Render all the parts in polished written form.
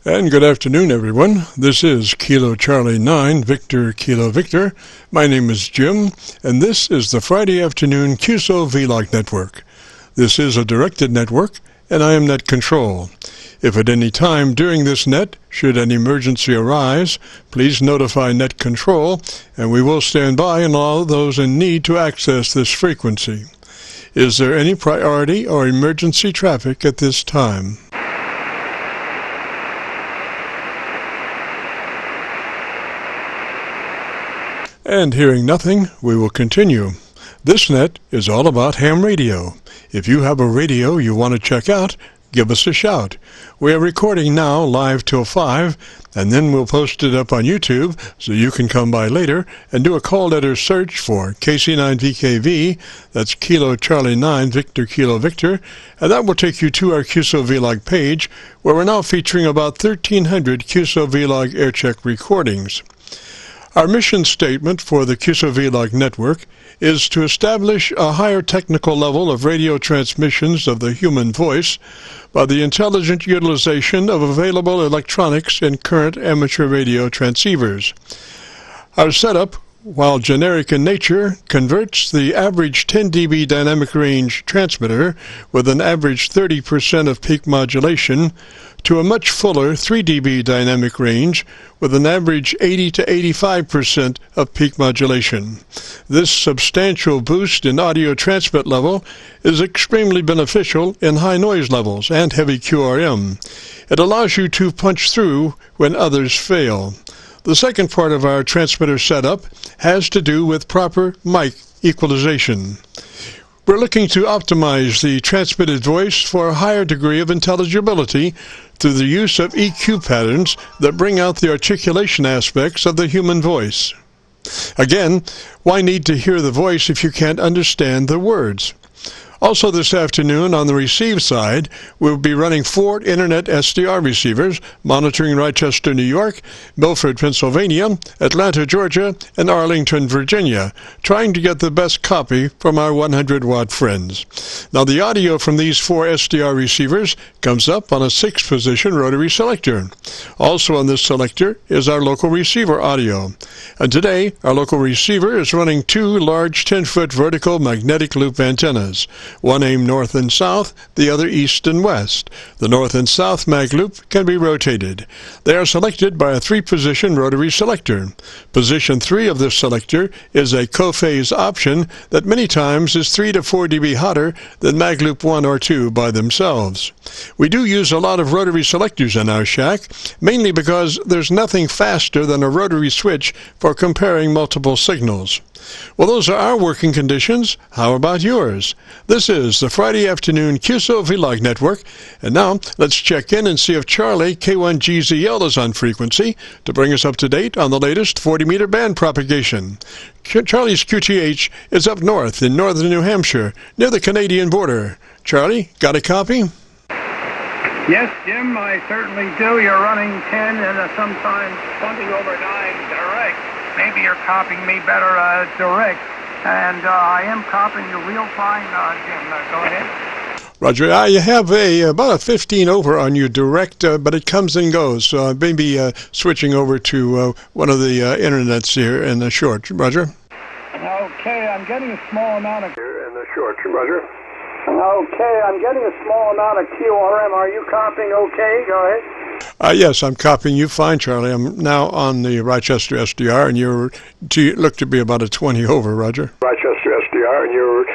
And good afternoon, everyone. This is Kilo Charlie 9, Victor Kilo Victor. My name is Jim, and this is the Friday afternoon QSO-VLOG network. This is a directed network, and I am net control. If at any time during this net, should an emergency arise, please notify net control, and we will stand by and allow those in need to access this frequency. Is there any priority or emergency traffic at this time? And hearing nothing, we will continue. This net is all about ham radio. If you have a radio you want to check out, give us a shout. We are recording now live till 5, and then we'll post it up on YouTube so you can come by later and do a call letter search for KC9VKV, that's Kilo Charlie 9, Victor Kilo Victor, and that will take you to our QSO-VLOG page, where we're now featuring about 1,300 QSO-VLOG Aircheck recordings. Our mission statement for the QSO-VLOG network is to establish a higher technical level of radio transmissions of the human voice by the intelligent utilization of available electronics in current amateur radio transceivers. Our setup, while generic in nature, converts the average 10 dB dynamic range transmitter with an average 30% of peak modulation to a much fuller 3 dB dynamic range with an average 80 to 85% of peak modulation. This substantial boost in audio transmit level is extremely beneficial in high noise levels and heavy QRM. It allows you to punch through when others fail. The second part of our transmitter setup has to do with proper mic equalization. We're looking to optimize the transmitted voice for a higher degree of intelligibility through the use of EQ patterns that bring out the articulation aspects of the human voice. Again, why need to hear the voice if you can't understand the words? Also this afternoon on the receive side, we'll be running 4 Internet SDR receivers monitoring Rochester, New York, Milford, Pennsylvania, Atlanta, Georgia, and Arlington, Virginia, trying to get the best copy from our 100-watt friends. Now the audio from these 4 SDR receivers comes up on a 6-position rotary selector. Also on this selector is our local receiver audio. And today, our local receiver is running 2 large 10-foot vertical magnetic loop antennas. One aimed north and south, the other east and west. The north and south mag loop can be rotated. They are selected by a 3-position rotary selector. Position 3 of this selector is a co-phase option that many times is 3 to 4 dB hotter than mag loop 1 or 2 by themselves. We do use a lot of rotary selectors in our shack, mainly because there's nothing faster than a rotary switch for comparing multiple signals. Well, those are our working conditions. How about yours? This is the Friday afternoon QSO-VLOG network, and now let's check in and see if Charlie K1GZL is on frequency to bring us up to date on the latest 40-meter band propagation. Charlie's QTH is up north in northern New Hampshire, near the Canadian border. Charlie, got a copy? Yes, Jim, I certainly do. You're running 10 and sometimes 20 over 9 direct. Maybe you're copying me better direct. And I am copying you real fine, Jim. Go ahead. Roger, you have about a 15 over on your direct, but it comes and goes. So maybe switching over to one of the internets here in the short. Roger. Okay, I'm getting a small amount of... Here in the short. Roger. Okay, I'm getting a small amount of QRM. Are you copying okay? Go ahead. Yes, I'm copying you fine, Charlie. I'm now on the Rochester SDR, and you look to be about a 20 over, Roger. Rochester SDR, and you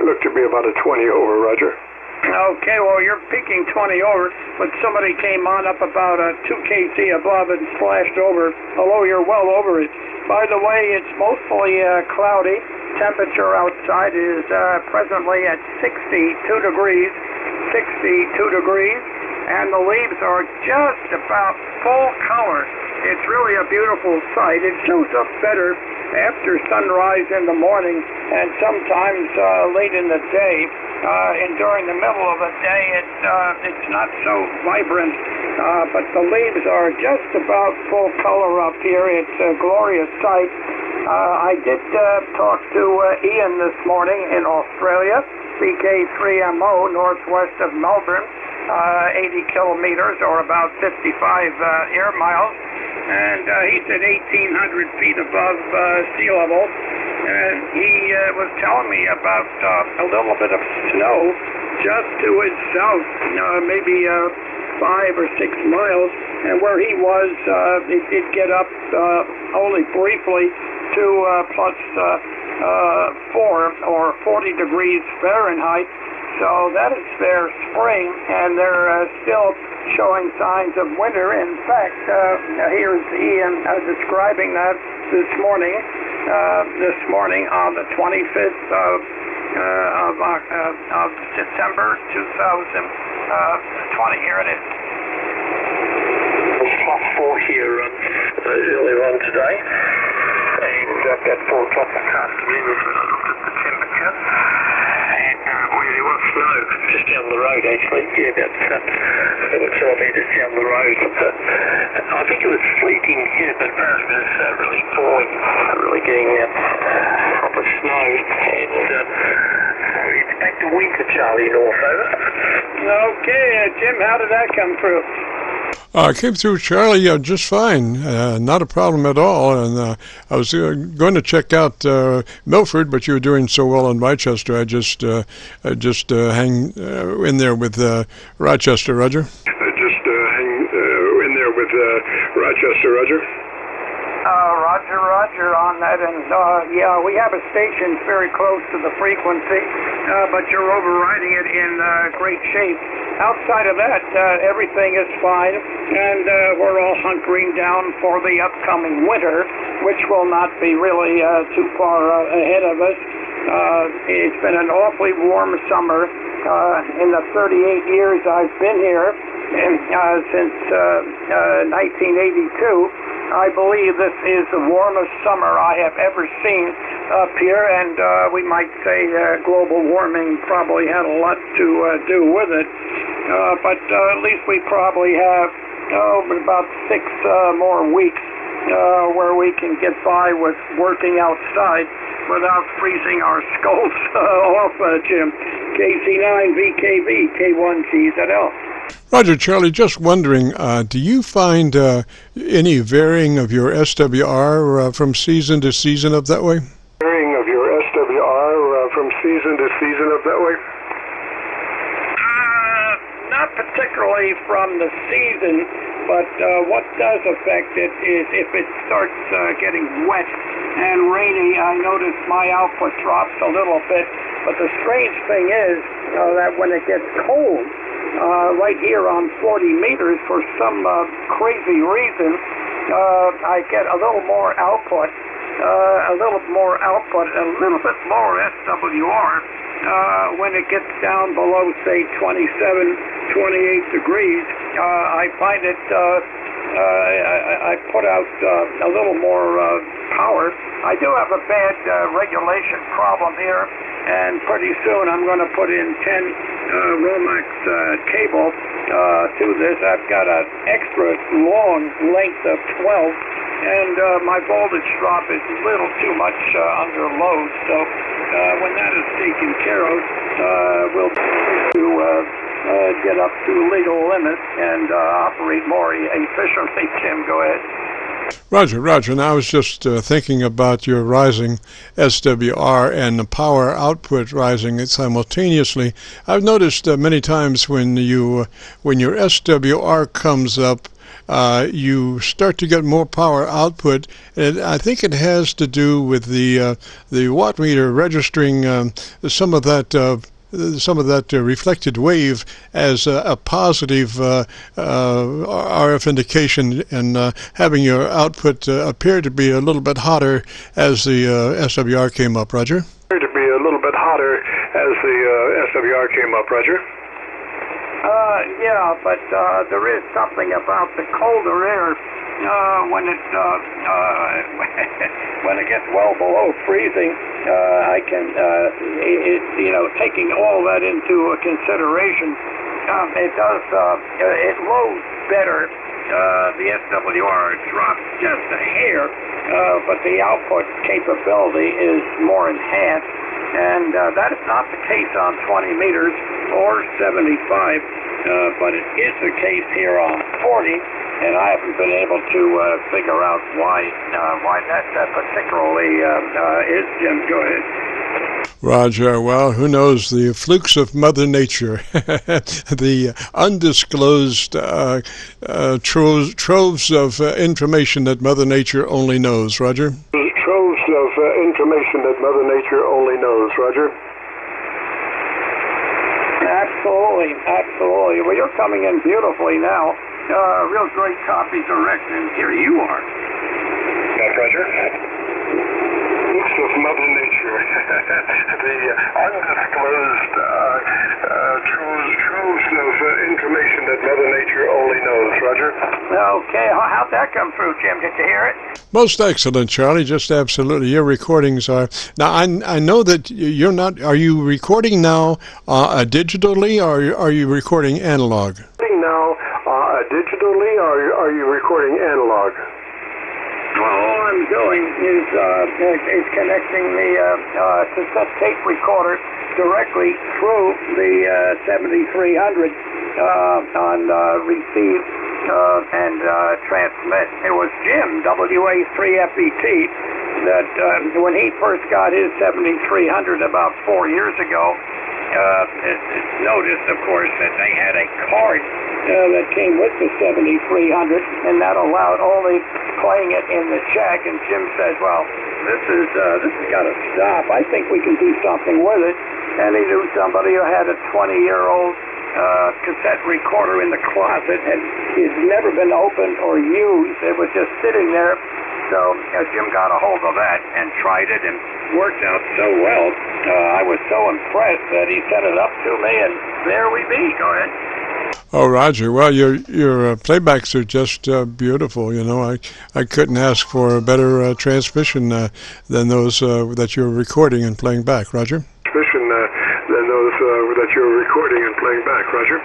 look to be about a 20 over, Roger. Okay, well, you're peaking 20 over, but somebody came on up about 2 kc above and splashed over. Although you're well over it. By the way, it's mostly cloudy. Temperature outside is presently at 62 degrees. And the leaves are just about full color. It's really a beautiful sight. It shows up better after sunrise in the morning and sometimes late in the day. And during the middle of the day, it's not so vibrant. But the leaves are just about full color up here. It's a glorious sight. I did talk to Ian this morning in Australia, BK3MO, northwest of Melbourne. 80 kilometers, or about 55 air miles. And he said 1,800 feet above sea level. And he was telling me about a little bit of snow just to his south, maybe 5 or 6 miles. And where he was, it did get up only briefly to plus 4 or 40 degrees Fahrenheit. So that is their spring, and they're still showing signs of winter. In fact, here's Ian describing that this morning on the 25th of September 2020. Here it is. Plus 4 here earlier on today, and at 4 o'clock this afternoon I looked at the temperature, and there was snow just down the road actually, about 7 kilometres down the road. I think it was sleeting here, but apparently it was really falling, really getting proper snow, and it's back to winter, Charlie, north over. Okay, Jim, how did that come through? I came through, Charlie, just fine. Not a problem at all. And I was going to check out Milford, but you were doing so well in Rochester. I just hang in there with Rochester, Roger. Rochester, Roger. Roger on that. And yeah, we have a station very close to the frequency, but you're overriding it in great shape. Outside of that, everything is fine, and we're all hunkering down for the upcoming winter, which will not be really too far ahead of us. It's been an awfully warm summer in the 38 years I've been here, and since 1982. I believe this is the warmest summer I have ever seen up here, and we might say global warming probably had a lot to do with it. But at least we probably have about 6 more weeks where we can get by with working outside without freezing our skulls off, Jim. KC9VKV, K1GZL. Roger, Charlie, just wondering, do you find any varying of your SWR from season to season up that way? Varying of your SWR from season to season up that way? Not particularly from the season, but what does affect it is if it starts getting wet and rainy, I notice my output drops a little bit. But the strange thing is that when it gets cold, right here on 40 meters, for some crazy reason, I get a little more output, a little bit more SWR. When it gets down below, say, 27, 28 degrees, I find it, I put out a little more power. I do have a bad regulation problem here, and pretty soon I'm going to put in 10 Romax cable to this. I've got an extra long length of 12, and my voltage drop is a little too much under load. So when that is taken care of, we'll get up to legal limits and operate more efficiently. Jim, go ahead. Roger. Now I was just thinking about your rising SWR and the power output rising simultaneously. I've noticed many times when your SWR comes up, you start to get more power output, and I think it has to do with the watt meter registering some of that reflected wave as a positive RF indication, and having your output appear to be a little bit hotter as the SWR came up, Roger? To be a little bit hotter as the SWR came up, Roger. Yeah, but there is something about the colder air when it when it gets well below freezing. I can, taking all that into consideration, it does it loads better. The SWR drops just a hair, but the output capability is more enhanced. And that is not the case on 20 meters or 75. but it is the case here on 40, and I haven't been able to figure out why that particularly is. Jim, go ahead. Roger, well, who knows, the flukes of Mother Nature, the undisclosed troves of information that Mother Nature only knows, Roger? Troves of information that Mother Nature only knows, Roger? Absolutely, absolutely. Well, you're coming in beautifully now. Real great copy direct, and here you are. Yes, Roger. Flukes of Mother Nature. The undisclosed troves of information that Mother Nature only knows, Roger. Okay, how'd that come through, Jim? Did you hear it? Most excellent, Charlie. Just absolutely. Your recordings are... Now, I know that you're not... Are you recording now digitally, or are you recording analog? Now, digitally, or are you recording analog? Well, all I'm doing is connecting the cassette tape recorder directly through the 7300 on receive and transmit. It was Jim, WA3FET, that when he first got his 7300 about 4 years ago, noticed, of course, that they had a card that came with the 7300, and that allowed only playing it in the check. And Jim said, well, this has got to stop. I think we can do something with it. And he knew somebody who had a 20-year-old cassette recorder in the closet, and it's never been opened or used. It was just sitting there. So Jim got a hold of that and tried it, and worked out so well. I was so impressed that he set it up to me, and there we be. Go ahead. Oh, Roger. Well, your playbacks are just beautiful. You know, I couldn't ask for a better transmission than those that you're recording and playing back, Roger. Transmission than those that you're recording and playing back, Roger.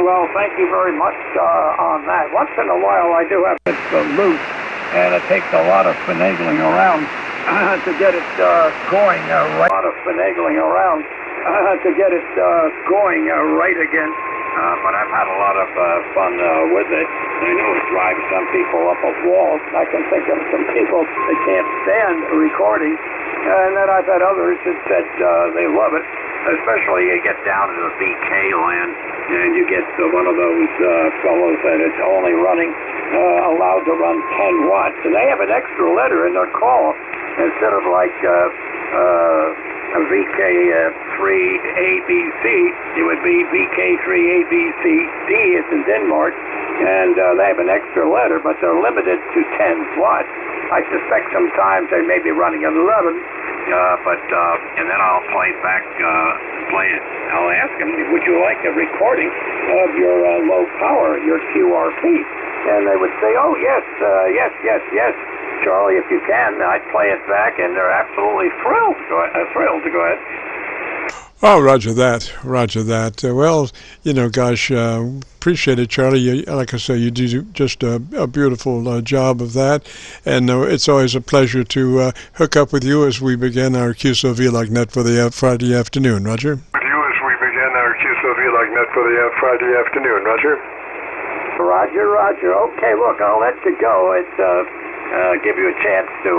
Well, thank you very much on that. Once in a while, I do have it loose, and it takes a lot of finagling around to get it going right. A lot of finagling around to get it going right again. But I've had a lot of fun with it. I know it drives some people up a wall. I can think of some people that can't stand recording. And then I've had others that said they love it. Especially you get down to the VK land, and you get one of those fellows that it's only running, allowed to run 10 watts. And they have an extra letter in their call. Instead of like VK3ABC, it would be VK3ABCD, it's in Denmark. And they have an extra letter, but they're limited to 10 watts. I suspect sometimes they may be running at 11. And then I'll play it. I'll ask them, would you like a recording of your low power, your QRP? And they would say, oh, yes, Charlie, if you can. I'd play it back, and they're absolutely thrilled to go ahead. Oh, Roger that. Well, you know, gosh, appreciate it, Charlie. Like I say, you do just a beautiful job of that. And it's always a pleasure to hook up with you as we begin our QSO-VLOG net for the Friday afternoon, Roger. With you as we begin our QSO-VLOG net for the Friday afternoon, Roger. Roger. Okay, look, I'll let you go. It's give you a chance to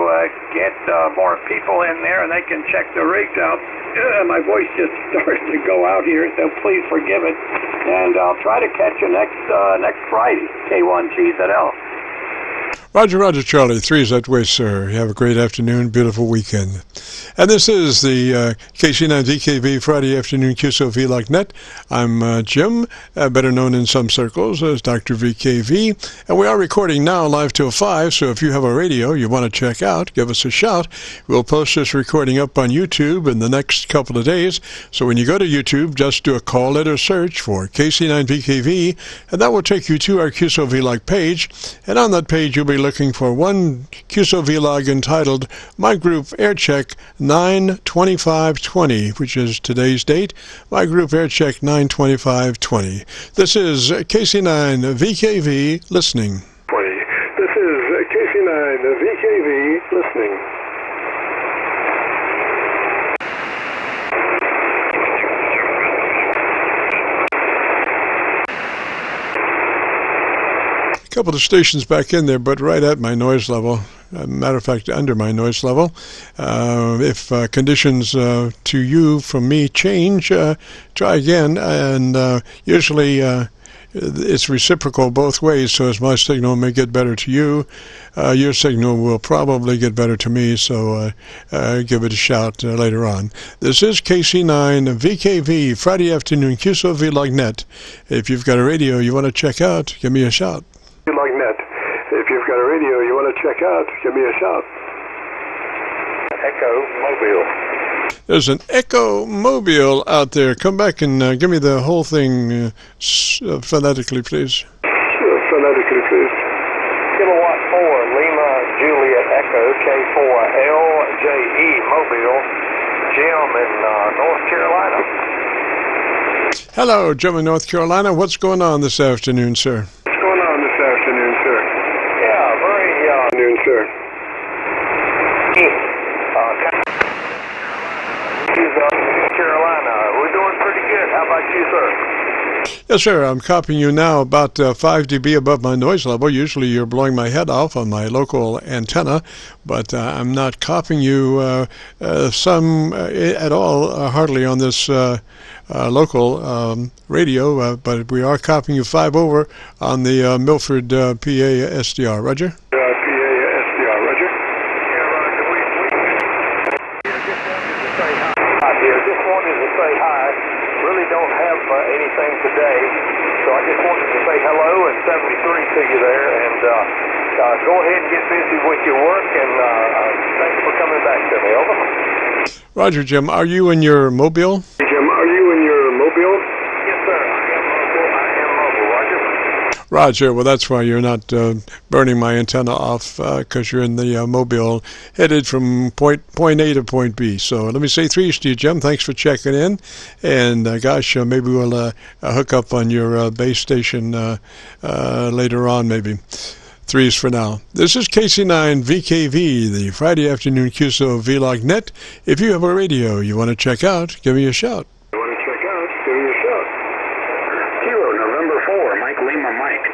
get more people in there, and they can check the rigs out. My voice just started to go out here, so please forgive it. And I'll try to catch you next Friday, K1GZL. Roger, Charlie. 3's that way, sir. You have a great afternoon, beautiful weekend. And this is the KC9VKV Friday afternoon QSO-VLOG net. I'm Jim, better known in some circles as Dr. VKV. And we are recording now live till 5, so if you have a radio you want to check out, give us a shout. We'll post this recording up on YouTube in the next couple of days. So when you go to YouTube, just do a call it or search for KC9VKV, and that will take you to our QSO-VLOG page. And on that page, you'll be looking for one QSO-VLOG entitled My Group Aircheck 9/25/20, which is today's date. My Group Aircheck 9/25/20. This is KC9VKV listening. This is KC9VKV listening. couple of stations back in there, but right at my noise level. Matter of fact, under my noise level. If conditions to you from me change, try again. And usually it's reciprocal both ways, so as my signal may get better to you, your signal will probably get better to me, so give it a shout later on. This is KC9VKV, Friday afternoon, QSO-VLOG net. If you've got a radio you want to check out, give me a shout. VLOG net. If you've got a radio you want to check out, give me a shout. Echo Mobile. There's an Echo Mobile out there. Come back and give me the whole thing phonetically, please. Sure, phonetically, please. Kilowatt 4, Lima Juliet Echo, K4LJE Mobile, Jim in North Carolina. Hello, Jim in North Carolina. What's going on this afternoon, sir? What's going on this afternoon, sir? Yeah, very Afternoon, sir. Carolina. We're doing pretty good. How about you, sir? Yes, sir. I'm copying you now about 5 dB above my noise level. Usually you're blowing my head off on my local antenna, but I'm not copying you at all, hardly on this local radio, but we are copying you 5 over on the Milford, PA SDR. Roger? Anything today, so I just wanted to say hello and 73 to you there, and go ahead and get busy with your work, and thanks for coming back to me. Over. Roger, Jim. Are you in your mobile? Jim, are you in your mobile? Yes, sir. I am mobile. Roger. Roger. Well, that's why you're not burning my antenna off, because you're in the mobile, headed from point A to point B. So let me say 3's to you, Jim. Thanks for checking in. And gosh, maybe we'll hook up on your base station later on, maybe. 3's for now. This is KC9VKV, the Friday afternoon QSO-VLOG net. If you have a radio you want to check out, give me a shout. You want to check out? Give me a shout. Kilo, November 4, Mike Lima Mike.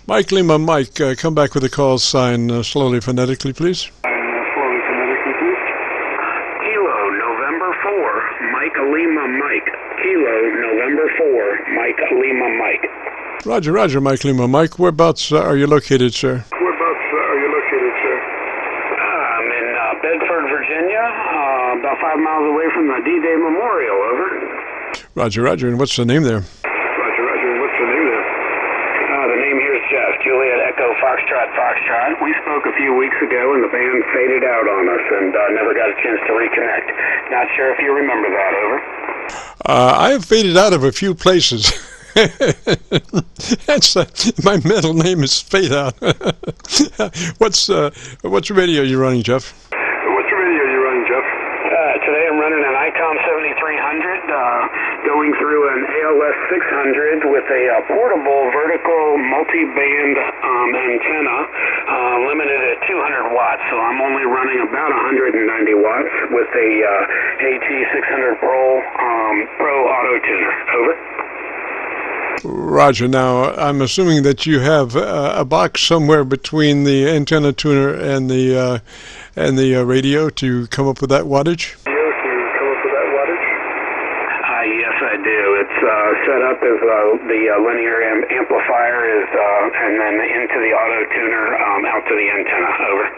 Mike Lima Mike, come back with a call sign slowly phonetically, please. Slowly phonetically, please. Kilo, November 4, Mike Lima Mike. Kilo, November 4, Mike Lima Mike. Roger, Roger, Mike Lima Mike. Whereabouts are you located, sir? Whereabouts are you located, sir? I'm in Bedford, Virginia, about 5 miles away from the D-Day Memorial, over. Roger, Roger. And what's the name there? Roger, Roger. What's the name there? The name here is Jeff, Juliet Echo Foxtrot Foxtrot. We spoke a few weeks ago and the band faded out on us and never got a chance to reconnect. Not sure if you remember that, over. I have faded out of a few places. That's my middle name is Fade Out. What's radio you running, Jeff? What's radio you running, Jeff? Today I'm running an ICOM 7300, going through an ALS 600 with a portable vertical multi-band antenna, limited at 200 watts. So I'm only running about 190 watts with a AT 600 Pro auto tuner. Over. Roger. Now, I'm assuming that you have a box somewhere between the antenna tuner and the radio to come up with that wattage? Yes, I do. It's set up as the linear amplifier is, and then into the auto tuner out to the antenna. Over.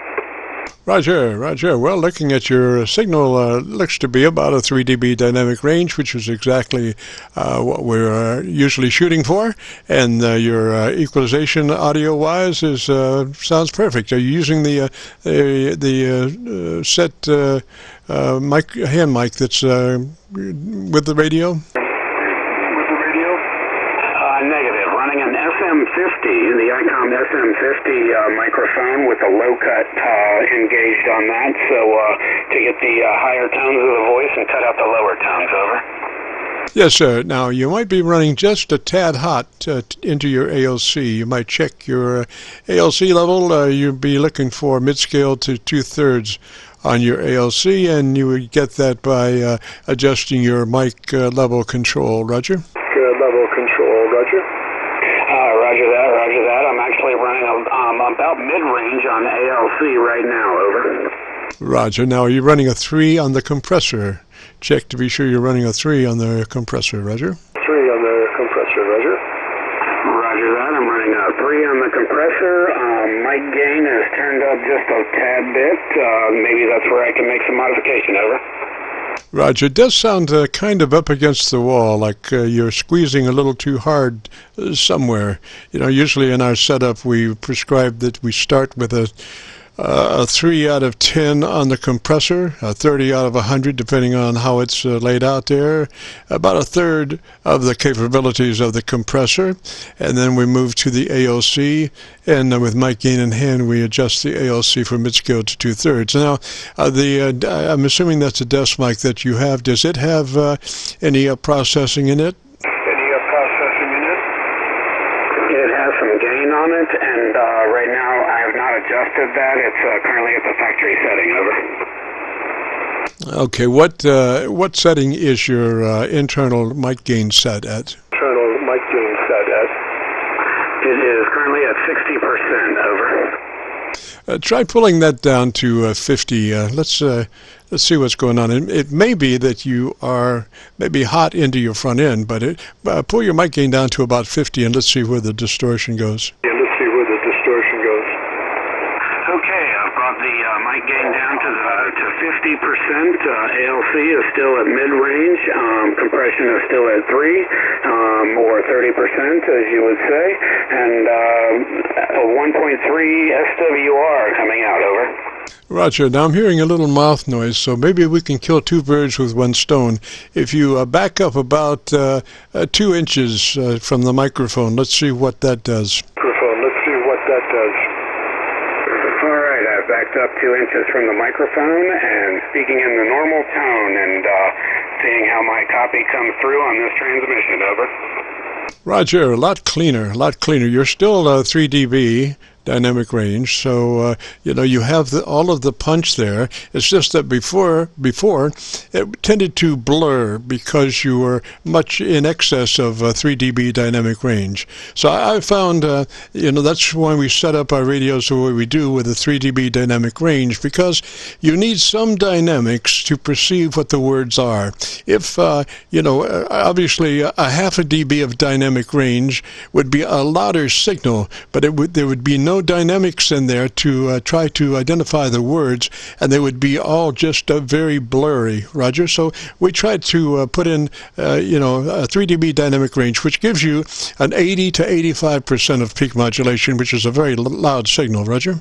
Roger, Roger. Well, looking at your signal, looks to be about a 3 dB dynamic range, which is exactly what we're usually shooting for. And your equalization audio-wise is sounds perfect. Are you using the set hand mic that's with the radio? Negative. Running an SM50, the ICOM SM50 microphone with a low cut engaged on that, so to get the higher tones of the voice and cut out the lower tones. Over. Yes, sir. Now, you might be running just a tad hot into your ALC. You might check your ALC level. You'd be looking for mid-scale to 2/3 on your ALC, and you would get that by adjusting your mic level control. Roger? Level control, Roger. Roger that, roger that. I'm actually running about mid-range on ALC right now, over. Roger. Now, are you running a 3 on the compressor? Check to be sure you're running a 3 on the compressor, Roger. 3 on the compressor, Roger. Roger that. I'm running a 3 on the compressor. Mic gain is turned up just a tad bit. Maybe that's where I can make some modification, over. Roger. It does sound kind of up against the wall, like you're squeezing a little too hard somewhere. You know, usually in our setup we prescribe that we start with a 3 out of 10 on the compressor, a 30 out of 100 depending on how it's laid out there, about a third of the capabilities of the compressor, and then we move to the AOC, and with mic gain in hand we adjust the AOC from mid-scale to 2/3. Now, I'm assuming that's a desk mic that you have. Does it have any processing in it? It has some gain on it, and right now I have not adjusted that. It's currently at the factory setting, over. Okay, what setting is your internal mic gain set at? Internal mic gain set at? It is currently at 60%, over. Try pulling that down to 50. Let's see what's going on. It may be that you are maybe hot into your front end, but pull your mic gain down to about 50, and let's see where the distortion goes. Yeah, let's see where the distortion goes. Okay, I've brought the mic gain down to 50%. ALC is still at mid-range. Compression is still at 3, or 30%, as you would say, and a 1.3 SWR coming out, over. Roger. Now I'm hearing a little mouth noise, so maybe we can kill 2 birds with 1 stone. If you back up about 2 inches from the microphone, let's see what that does. All right, I've backed up 2 inches from the microphone and speaking in the normal tone and seeing how my copy comes through on this transmission, over. Roger, a lot cleaner, You're still 3 dB dynamic range, so you have all of the punch there. It's just that before it tended to blur because you were much in excess of 3 dB dynamic range. So I found that's why we set up our radios the way we do with a 3 dB dynamic range, because you need some dynamics to perceive what the words are. If obviously a half a dB of dynamic range would be a louder signal, but there would be no dynamics in there to try to identify the words, and they would be all just very blurry, Roger. So we tried to put in a 3 dB dynamic range, which gives you an 80 to 85% of peak modulation, which is a very loud signal, Roger.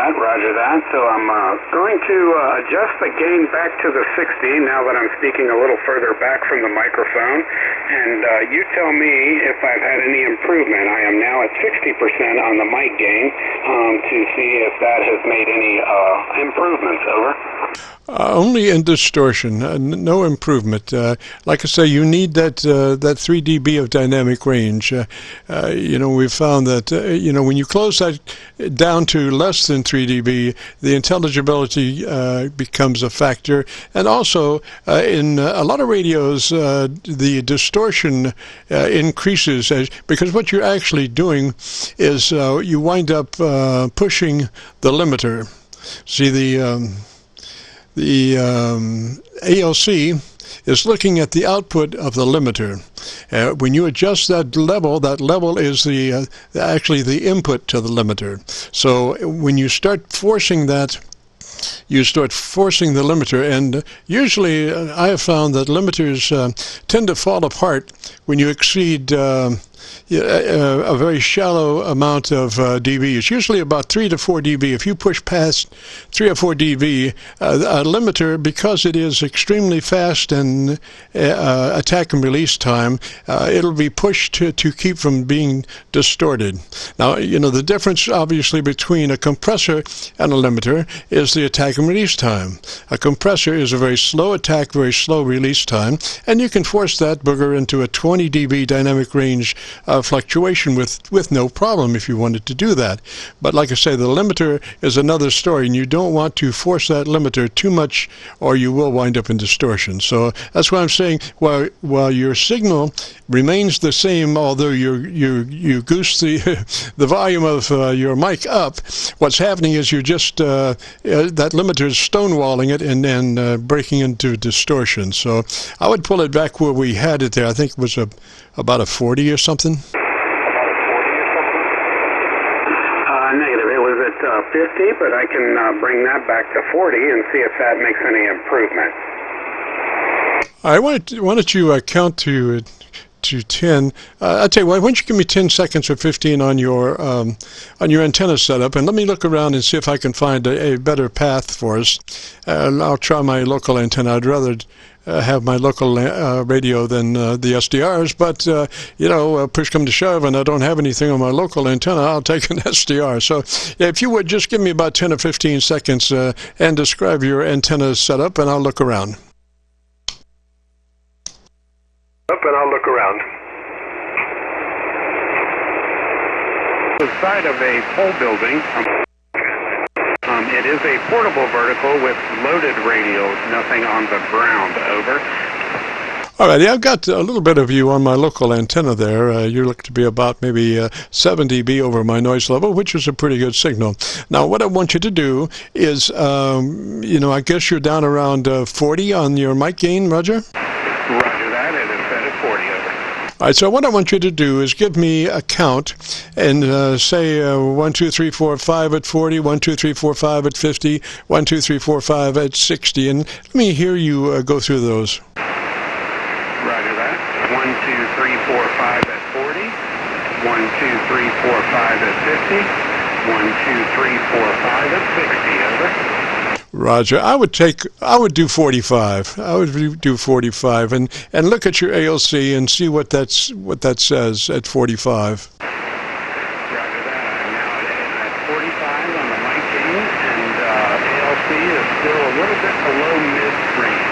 Roger that. So I'm going to adjust the gain back to the 60 now that I'm speaking a little further back from the microphone. And you tell me if I've had any improvement. I am now at 60% on the mic gain to see if that has made any improvements, over. Only in distortion, no improvement. Like I say, you need that 3 dB of dynamic range. We've found that when you close that down to less than 3 dB, the intelligibility becomes a factor, and also in a lot of radios, the distortion increases because what you're actually doing is you wind up pushing the limiter. See, the ALC is looking at the output of the limiter. When you adjust that level is actually the input to the limiter. So when you start forcing that, you start forcing the limiter, and usually I have found that limiters tend to fall apart when you exceed a very shallow amount of dB. It's usually about 3 to 4 dB. If you push past 3 or 4 dB, a limiter, because it is extremely fast and attack and release time, it'll be pushed to keep from being distorted. Now, the difference obviously between a compressor and a limiter is the attack and release time. A compressor is a very slow attack, very slow release time, and you can force that booger into a 20 dB dynamic range fluctuation with no problem if you wanted to do that. But like I say, the limiter is another story, and you don't want to force that limiter too much, or you will wind up in distortion. So that's why I'm saying, while your signal remains the same, although you goose the the volume of your mic up, what's happening is you're just that limiter is stonewalling it and then breaking into distortion. So I would pull it back where we had it there. I think it was about a 40 or something. Negative. It was at 50, but I can bring that back to 40 and see if that makes any improvement. All right, why don't you count to 10? I'll tell you what, why don't you give me 10 seconds or 15 on your antenna setup, and let me look around and see if I can find a better path for us. I'll try my local antenna. I'd rather have my local radio than the SDRs, but push come to shove and I don't have anything on my local antenna, I'll take an SDR. So yeah, if you would just give me about 10 or 15 seconds and describe your antenna setup, and I'll look around. The side of a pole building. It is a portable vertical with loaded radios, nothing on the ground. Over. All right, I've got a little bit of you on my local antenna there. You look to be about maybe 7 dB over my noise level, which is a pretty good signal. Now, what I want you to do is, I guess you're down around 40 on your mic gain, Roger? Roger that, it is set at 40, over. All right, so what I want you to do is give me a count and say 1, 2, 3, 4, 5 at 40, 1, 2, 3, 4, 5 at 50, 1, 2, 3, 4, 5 at 60, and let me hear you go through those. Roger that. 1, 2, 3, 4, 5 at 40, 1, 2, 3, 4, 5 at 50, 1, 2, 3, 4, 5 at 60, over. Roger, I would do 45. I would do 45 and look at your ALC and see what that says at 45. Roger that. I'm now at 45 on the mic gain, and ALC is still a little bit below mid-range.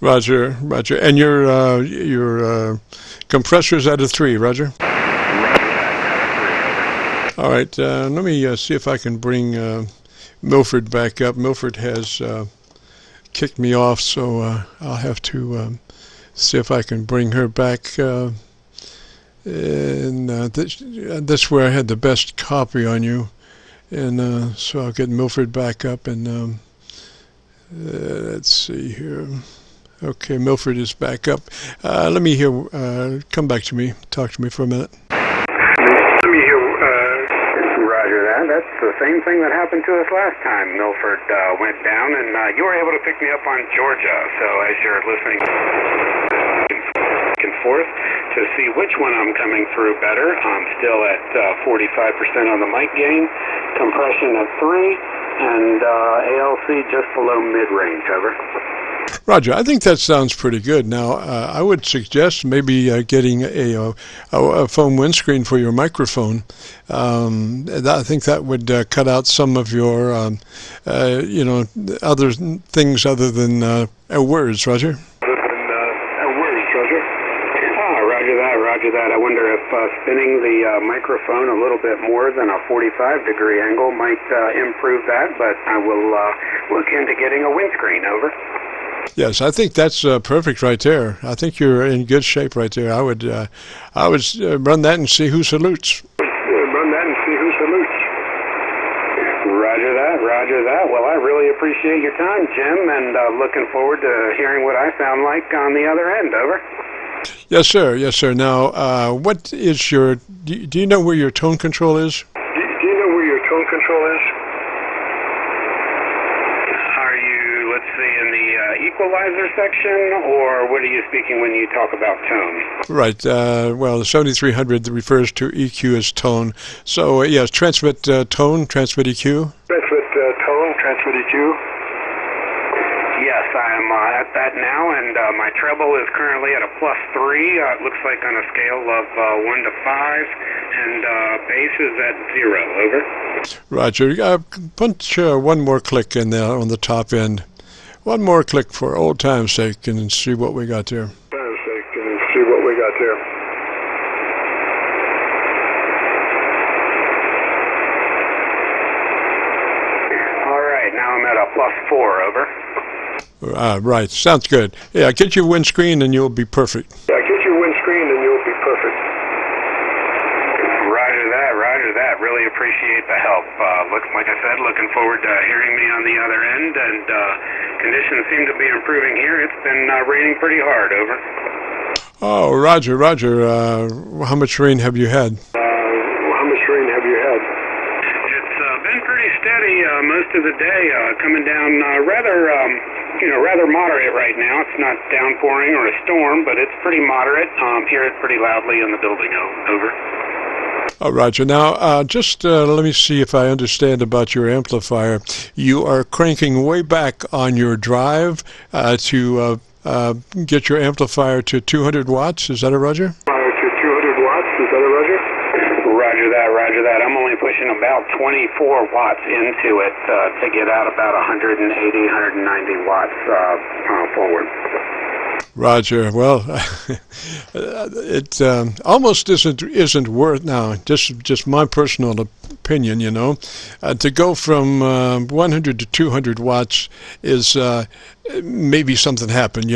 Over. Roger. And your compressor's at a 3, Roger? Roger that. At a 3, over. All right. Let me see if I can bring Milford back up. Milford has kicked me off, so I'll have to see if I can bring her back. And this where I had the best copy on you, and so I'll get Milford back up. And let's see here. Okay, Milford is back up. Let me hear. Come back to me. Talk to me for a minute. That's the same thing that happened to us last time. Milford went down, and you were able to pick me up on Georgia. So as you're listening back and forth to see which one I'm coming through better, I'm still at 45% on the mic gain, compression at 3, and ALC just below mid-range. Over. Roger, I think that sounds pretty good. Now, I would suggest maybe getting a foam windscreen for your microphone. I think that would cut out some of your, other things other than words, Roger. Roger that. I wonder if spinning the microphone a little bit more than a 45-degree angle might improve that, but I will look into getting a windscreen. Over. Yes, I think that's perfect right there. I think you're in good shape right there. I would run that and see who salutes. Roger that. Well, I really appreciate your time, Jim, and looking forward to hearing what I sound like on the other end. Over. Yes, sir. Now, what is your? Do you know where your tone control is? Equalizer section, or what are you speaking when you talk about tone? Right. Well, the 7300 refers to EQ as tone. So, yes, transmit tone, transmit EQ. Transmit EQ. Yes, I'm at that now, and my treble is currently at a +3. It looks like on a scale of 1 to 5, and bass is at 0. Over. Roger. Punch one more click in there on the top end. One more click for old time's sake and see what we got there. I'm at a +4, over. Right, sounds good. Yeah, get your windscreen and you'll be perfect. Yeah, get your windscreen and you'll be perfect. Roger that. Really appreciate the help. Like I said, looking forward to hearing me on the other end, and conditions seem to be improving here. It's been raining pretty hard, over. Oh, Roger. How much rain have you had? How much rain have you had? It's been pretty steady most of the day, coming down rather moderate right now. It's not downpouring or a storm, but it's pretty moderate. Hear it pretty loudly in the building, over. Oh, Roger. Now, just let me see if I understand about your amplifier. You are cranking way back on your drive to get your amplifier to 200 watts. Is that a Roger? To 200 watts. Is that a Roger? Roger that. I'm only pushing about 24 watts into it to get out about 180, 190 watts forward. Roger. Well, it almost isn't worth now. Just my personal opinion, to go from 100 to 200 watts is maybe something happened.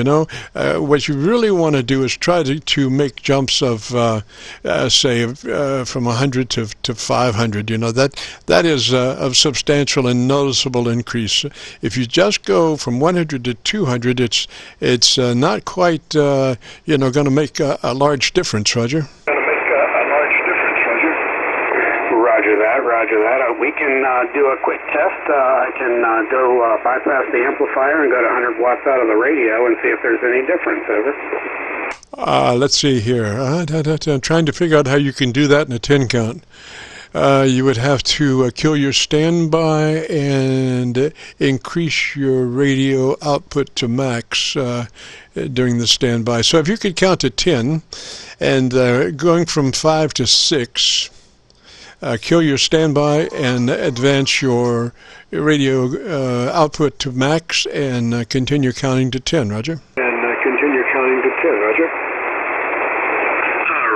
What you really want to do is try to make jumps of say from 100 to 500. That is a substantial and noticeable increase. If you just go from 100 to 200, it's not quite going to make a large difference, Roger. Roger that. We can do a quick test. I can go bypass the amplifier and go to 100 watts out of the radio and see if there's any difference, over. Let's see here. I'm trying to figure out how you can do that in a 10 count. You would have to kill your standby and increase your radio output to max during the standby. So if you could count to 10 and going from 5 to 6, kill your standby and advance your radio output to max and continue counting to 10, Roger. Continue counting to 10, Roger.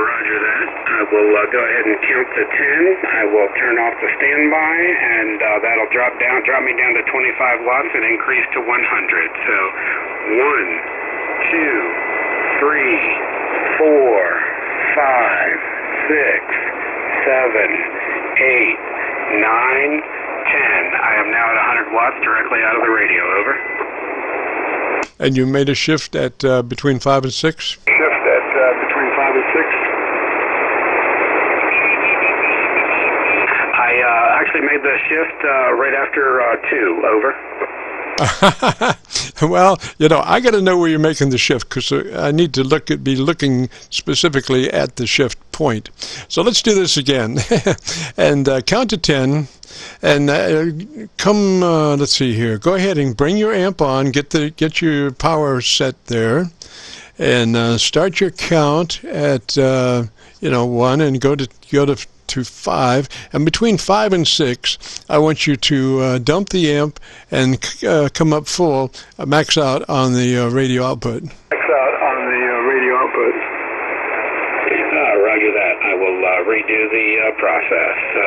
Roger that. I will go ahead and count to 10. I will turn off the standby, and that'll drop me down to 25 watts and increase to 100. So 1, 2, 3, 4, 5, 6, 7, 8, 9, 10. I am now at 100 watts directly out of the radio, over. And you made a shift at between 5 and 6? Shift at between 5 and 6. I actually made the shift right after 2, over. Well, I got to know where you're making the shift because I need to be looking specifically at the shift point. So let's do this again and count to 10 and let's see here. Go ahead and bring your amp on, get your power set there, and start your count at 1 and go to 5, and between 5 and 6, I want you to dump the amp and come up full, max out on the radio output. Max out on the radio output. Roger that. I will redo the process. So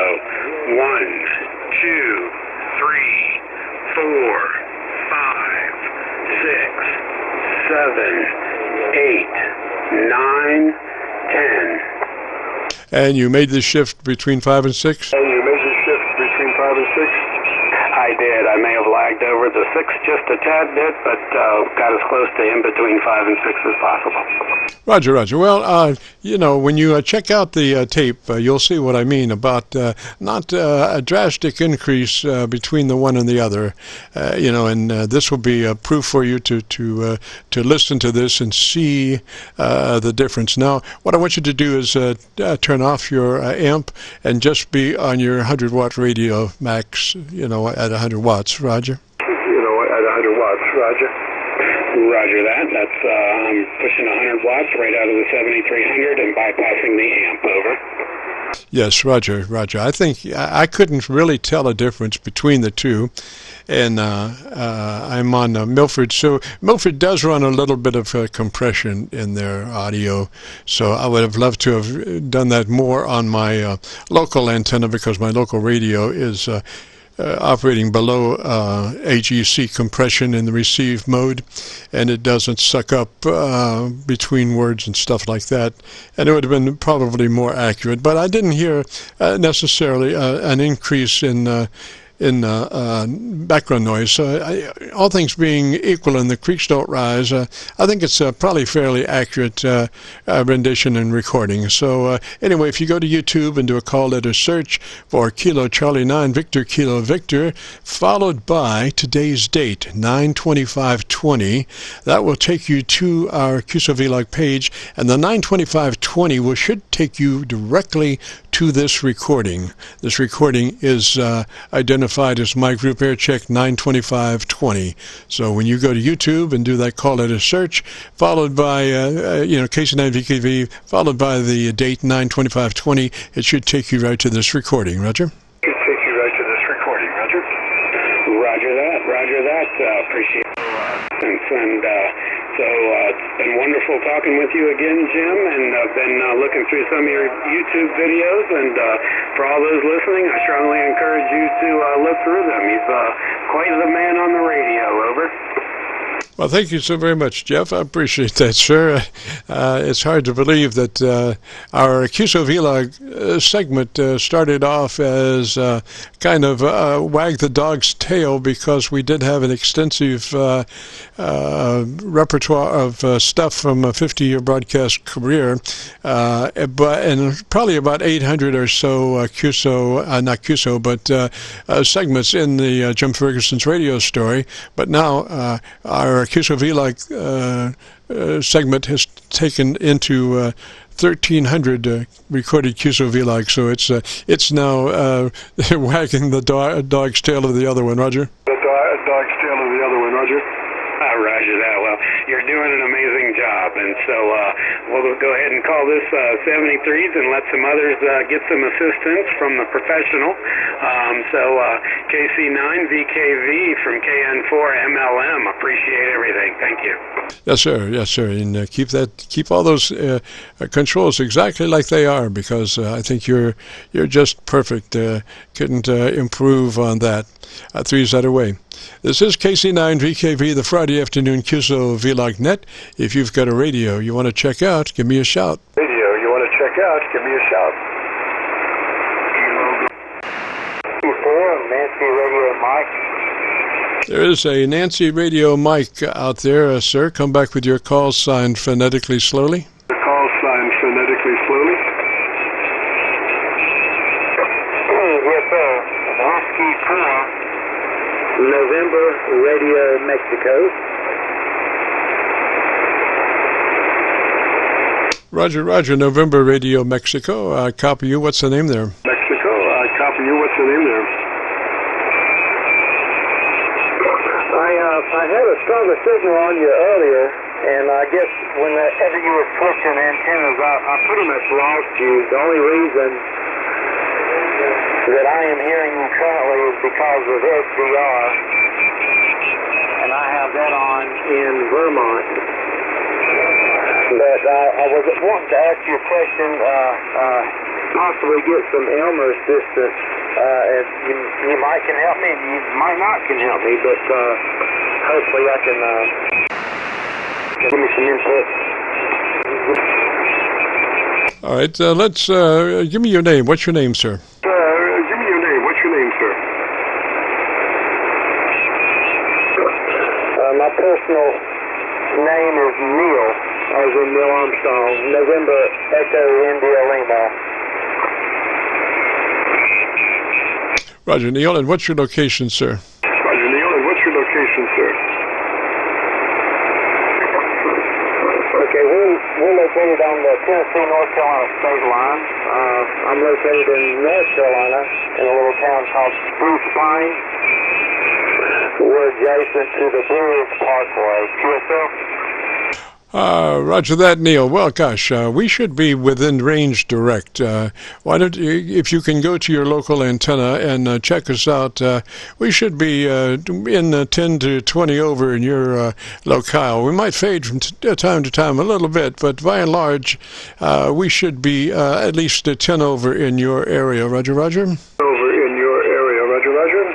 1, 2, 3, 4, 5, 6, 7, 8, 9, 10. And you made the shift between 5 and 6? And you made the shift between 5 and 6? I did. I may have lagged over the 6 just a tad bit, but got as close to in between 5 and 6 as possible. Roger. Well, when you check out the tape, you'll see what I mean about not a drastic increase between the one and the other. And this will be a proof for you to listen to this and see the difference. Now, what I want you to do is turn off your amp and just be on your 100-watt radio max, at 100 watts, Roger. At 100 watts, Roger. Roger that. That's I'm pushing 100 watts right out of the 7300 and bypassing the amp, over. Yes, Roger. I think I couldn't really tell a difference between the two, and I'm on Milford, so Milford does run a little bit of compression in their audio, so I would have loved to have done that more on my local antenna because my local radio is operating below AGC compression in the receive mode, and it doesn't suck up between words and stuff like that, and it would have been probably more accurate. But I didn't hear necessarily an increase in background noise. So all things being equal and the creeks don't rise, I think it's probably fairly accurate rendition and recording. So anyway, if you go to YouTube and do a call letter search for Kilo Charlie 9 Victor Kilo Victor, followed by today's date, 9/25/20, that will take you to our QSO-VLOG page, and the 9/25/20 should take you directly to this recording. This recording is identified as my group Aircheck 9/25/20. So when you go to YouTube and do that call letter search, followed by KC9VKV, followed by the date 9/25/20, it should take you right to this recording. Roger? It should take you right to this recording, Roger. Roger that. Roger that. Appreciate it. And so it's been wonderful talking with you again, Jim, and I've been looking through some of your YouTube videos, and for all those listening, I strongly encourage you to look through them. He's quite the man on the radio. Over. Well, thank you so very much, Jeff. I appreciate that, sir. It's hard to believe that our QSO-VLOG segment started off as kind of wag the dog's tail, because we did have an extensive repertoire of stuff from a 50-year broadcast career, and probably about 800 or so segments in the Jim Ferguson's radio story. But now our QSO-VLOG segment has taken into 1,300 recorded QSO-VLOG, so it's now wagging the dog's tail of the other one. Roger? The dog's tail of the other one, Roger. Roger that. Well, you're doing an amazing job, and so we'll go ahead and call this 73s and let some others get some assistance from the professional. KC9VKV from KN4MLM. Appreciate everything. Thank you. Yes, sir. Yes, sir. And keep all those controls exactly like they are, because I think you're just perfect. Couldn't improve on that. 3's that away. This is KC9VKV, the Friday afternoon QSO-VLOG net. If you've got a radio you want to check out, give me a shout. Radio you want to check out, give me a shout. Nancy Radio Mike. There is a Nancy Radio Mike out there, sir. Come back with your call sign phonetically slowly. The call sign phonetically slowly. Yes, sir. Whiskey 4, November Radio Mexico. Roger, Roger. November Radio Mexico. Copy you. What's the name there? Mexico, copy you. What's the name there? I had a stronger signal on you earlier, and I guess whenever you were switching antennas, I pretty much lost you. The only reason that I am hearing you currently is because of SDR, and I have that on in Vermont. But I was wanting to ask you a question, possibly get some Elmer assistance. You might can help me, you might not can help me, but hopefully I can give me some input. All right, let's give me your name. What's your name, sir? Give me your name. What's your name, sir? My personal name is Neil, as in Neil Armstrong, November Echo India Lima. Roger, Neil, and what's your location, sir? Roger, Neil, and what's your location, sir? Okay, we're located on the Tennessee-North Carolina state line. I'm located in North Carolina in a little town called Spruce Pine. We're adjacent to the Blue Ridge Parkway. QSO? Roger that, Neil. Well, gosh, we should be within range direct. Why don't you, if you can go to your local antenna and check us out, we should be in 10 to 20 over in your locale. We might fade from time to time a little bit, but by and large, we should be at least 10 over in your area. Roger, Roger? Over in your area. Roger, Roger.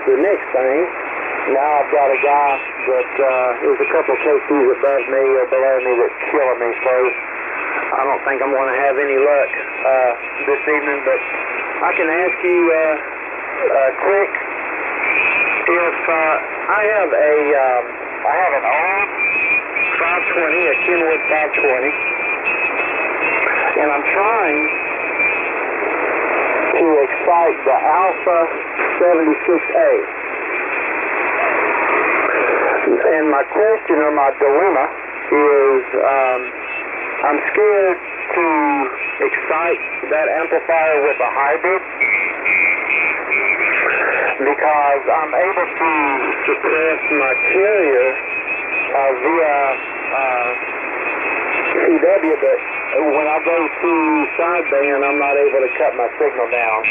the next thing, now I've got a guy that, there's a couple of KCs above me or below me that's killing me, so I don't think I'm going to have any luck this evening, but I can ask you quick if I have an old 520, a Kenwood 520, and I'm trying to excite the Alpha 76A. And my question or my dilemma is I'm scared to excite that amplifier with a hybrid because I'm able to suppress my carrier via CW, but when I go to sideband, I'm not able to cut my signal down.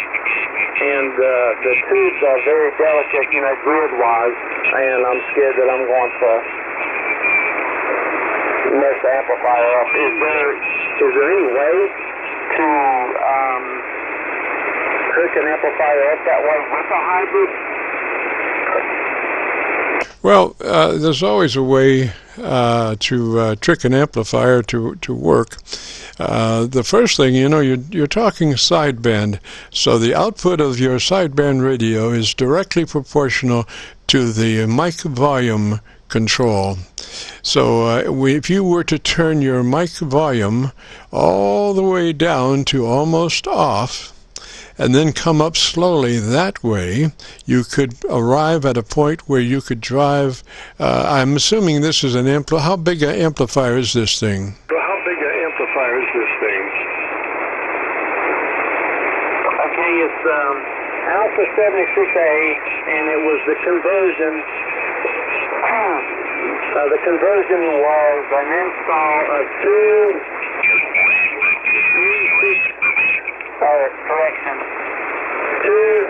And the tubes are very delicate, grid-wise, and I'm scared that I'm going to mess the amplifier up. Is there any way to hook an amplifier up that way with a hybrid? Well, there's always a way to trick an amplifier to work. The first thing, you're talking sideband, so the output of your sideband radio is directly proportional to the mic volume control. So if you were to turn your mic volume all the way down to almost off, and then come up slowly that way, you could arrive at a point where you could drive. I'm assuming this is an how big an amplifier is this thing? How big an amplifier is this thing? Okay, it's Alpha 76A, and it was the conversion. The conversion was an install of correction. 2-3CX887,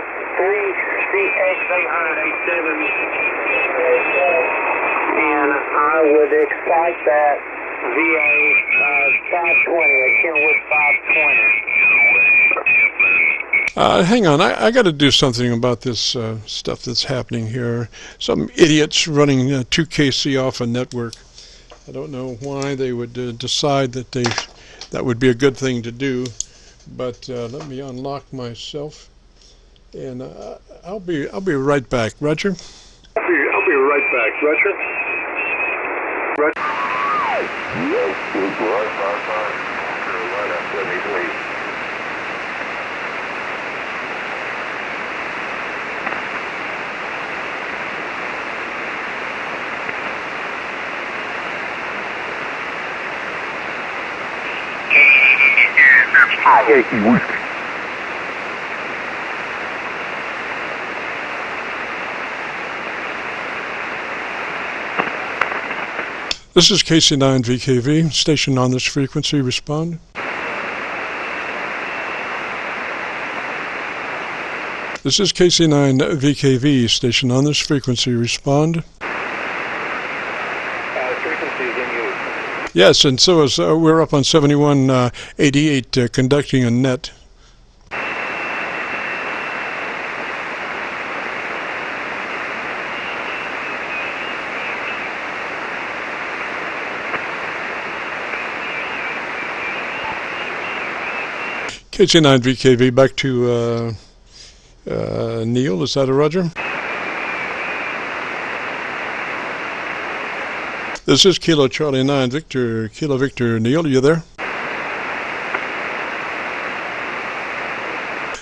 and I would excite that via 520, a Kenwood 520. Hang on, I got to do something about this stuff that's happening here. Some idiots running 2KC off a network. I don't know why they would decide that that would be a good thing to do. But let me unlock myself, and I'll be right back. Roger. I'll be right back. Roger. Yankee Whiskey. This is KC9VKV, station on this frequency, respond. This is KC9VKV, station on this frequency, respond. Frequency is in use. Yes, and so is, we're up on 7188, conducting a net. KC9VKV, back to Neil. Is that a Roger? This is Kilo Charlie 9 Victor, Kilo Victor Neil. Are you there?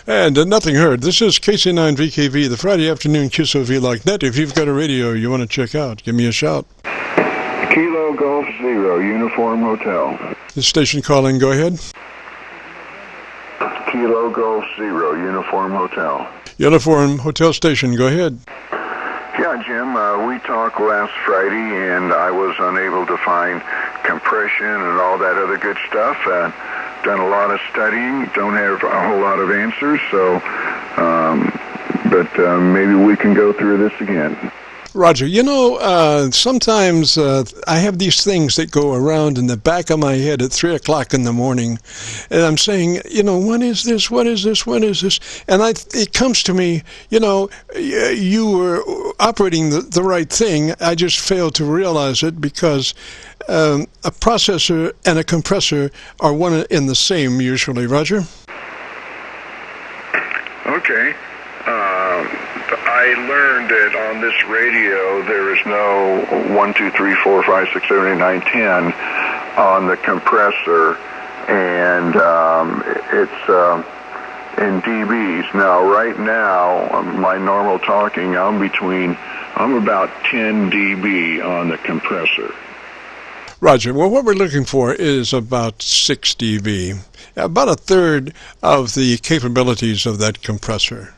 And nothing heard. This is KC9VKV, the Friday afternoon QSO-VLOG net. If you've got a radio you want to check out, give me a shout. Kilo Golf Zero, Uniform Hotel. This station calling, go ahead. Kilo Golf Zero, Uniform Hotel. Uniform Hotel Station, go ahead. Yeah, Jim, we talked last Friday, and I was unable to find compression and all that other good stuff. Done a lot of studying, don't have a whole lot of answers, so, but maybe we can go through this again. Roger, sometimes I have these things that go around in the back of my head at 3 o'clock in the morning, and I'm saying, when is this? What is this? When is this? And it comes to me, you were operating the right thing. I just failed to realize it because a processor and a compressor are one and the same usually, Roger. Okay. I learned that on this radio there is no 1, 2, 3, 4, 5, 6, 7, 8, 9, 10 on the compressor, and it's in dBs. Now, right now, my normal talking, I'm about 10 dB on the compressor. Roger. Well, what we're looking for is about 6 dB, about a third of the capabilities of that compressor.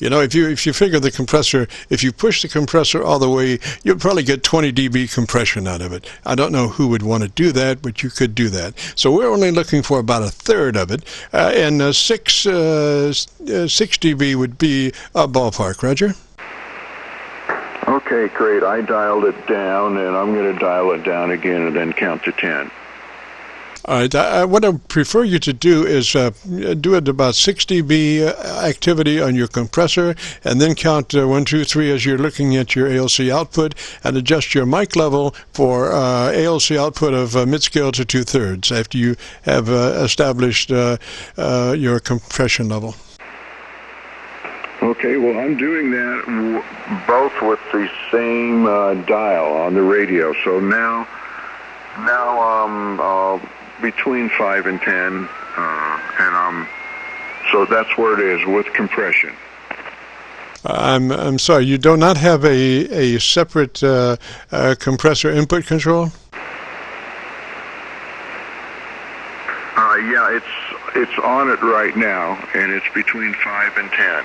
If you figure the compressor, if you push the compressor all the way, you'll probably get 20 dB compression out of it. I don't know who would want to do that, but you could do that. So we're only looking for about a third of it, and 6 dB would be a ballpark, Roger? Okay, great. I dialed it down, and I'm going to dial it down again and then count to 10. All right. What I prefer you to do is do it about 6 dB activity on your compressor, and then count 1, 2, 3 as you're looking at your ALC output, and adjust your mic level for ALC output of mid-scale to 2/3 after you have established your compression level. Okay, well, I'm doing that both with the same dial on the radio. So now between 5 and 10, so that's where it is with compression. I'm sorry, you do not have a separate compressor input control? Yeah, it's on it right now, and it's between 5 and 10.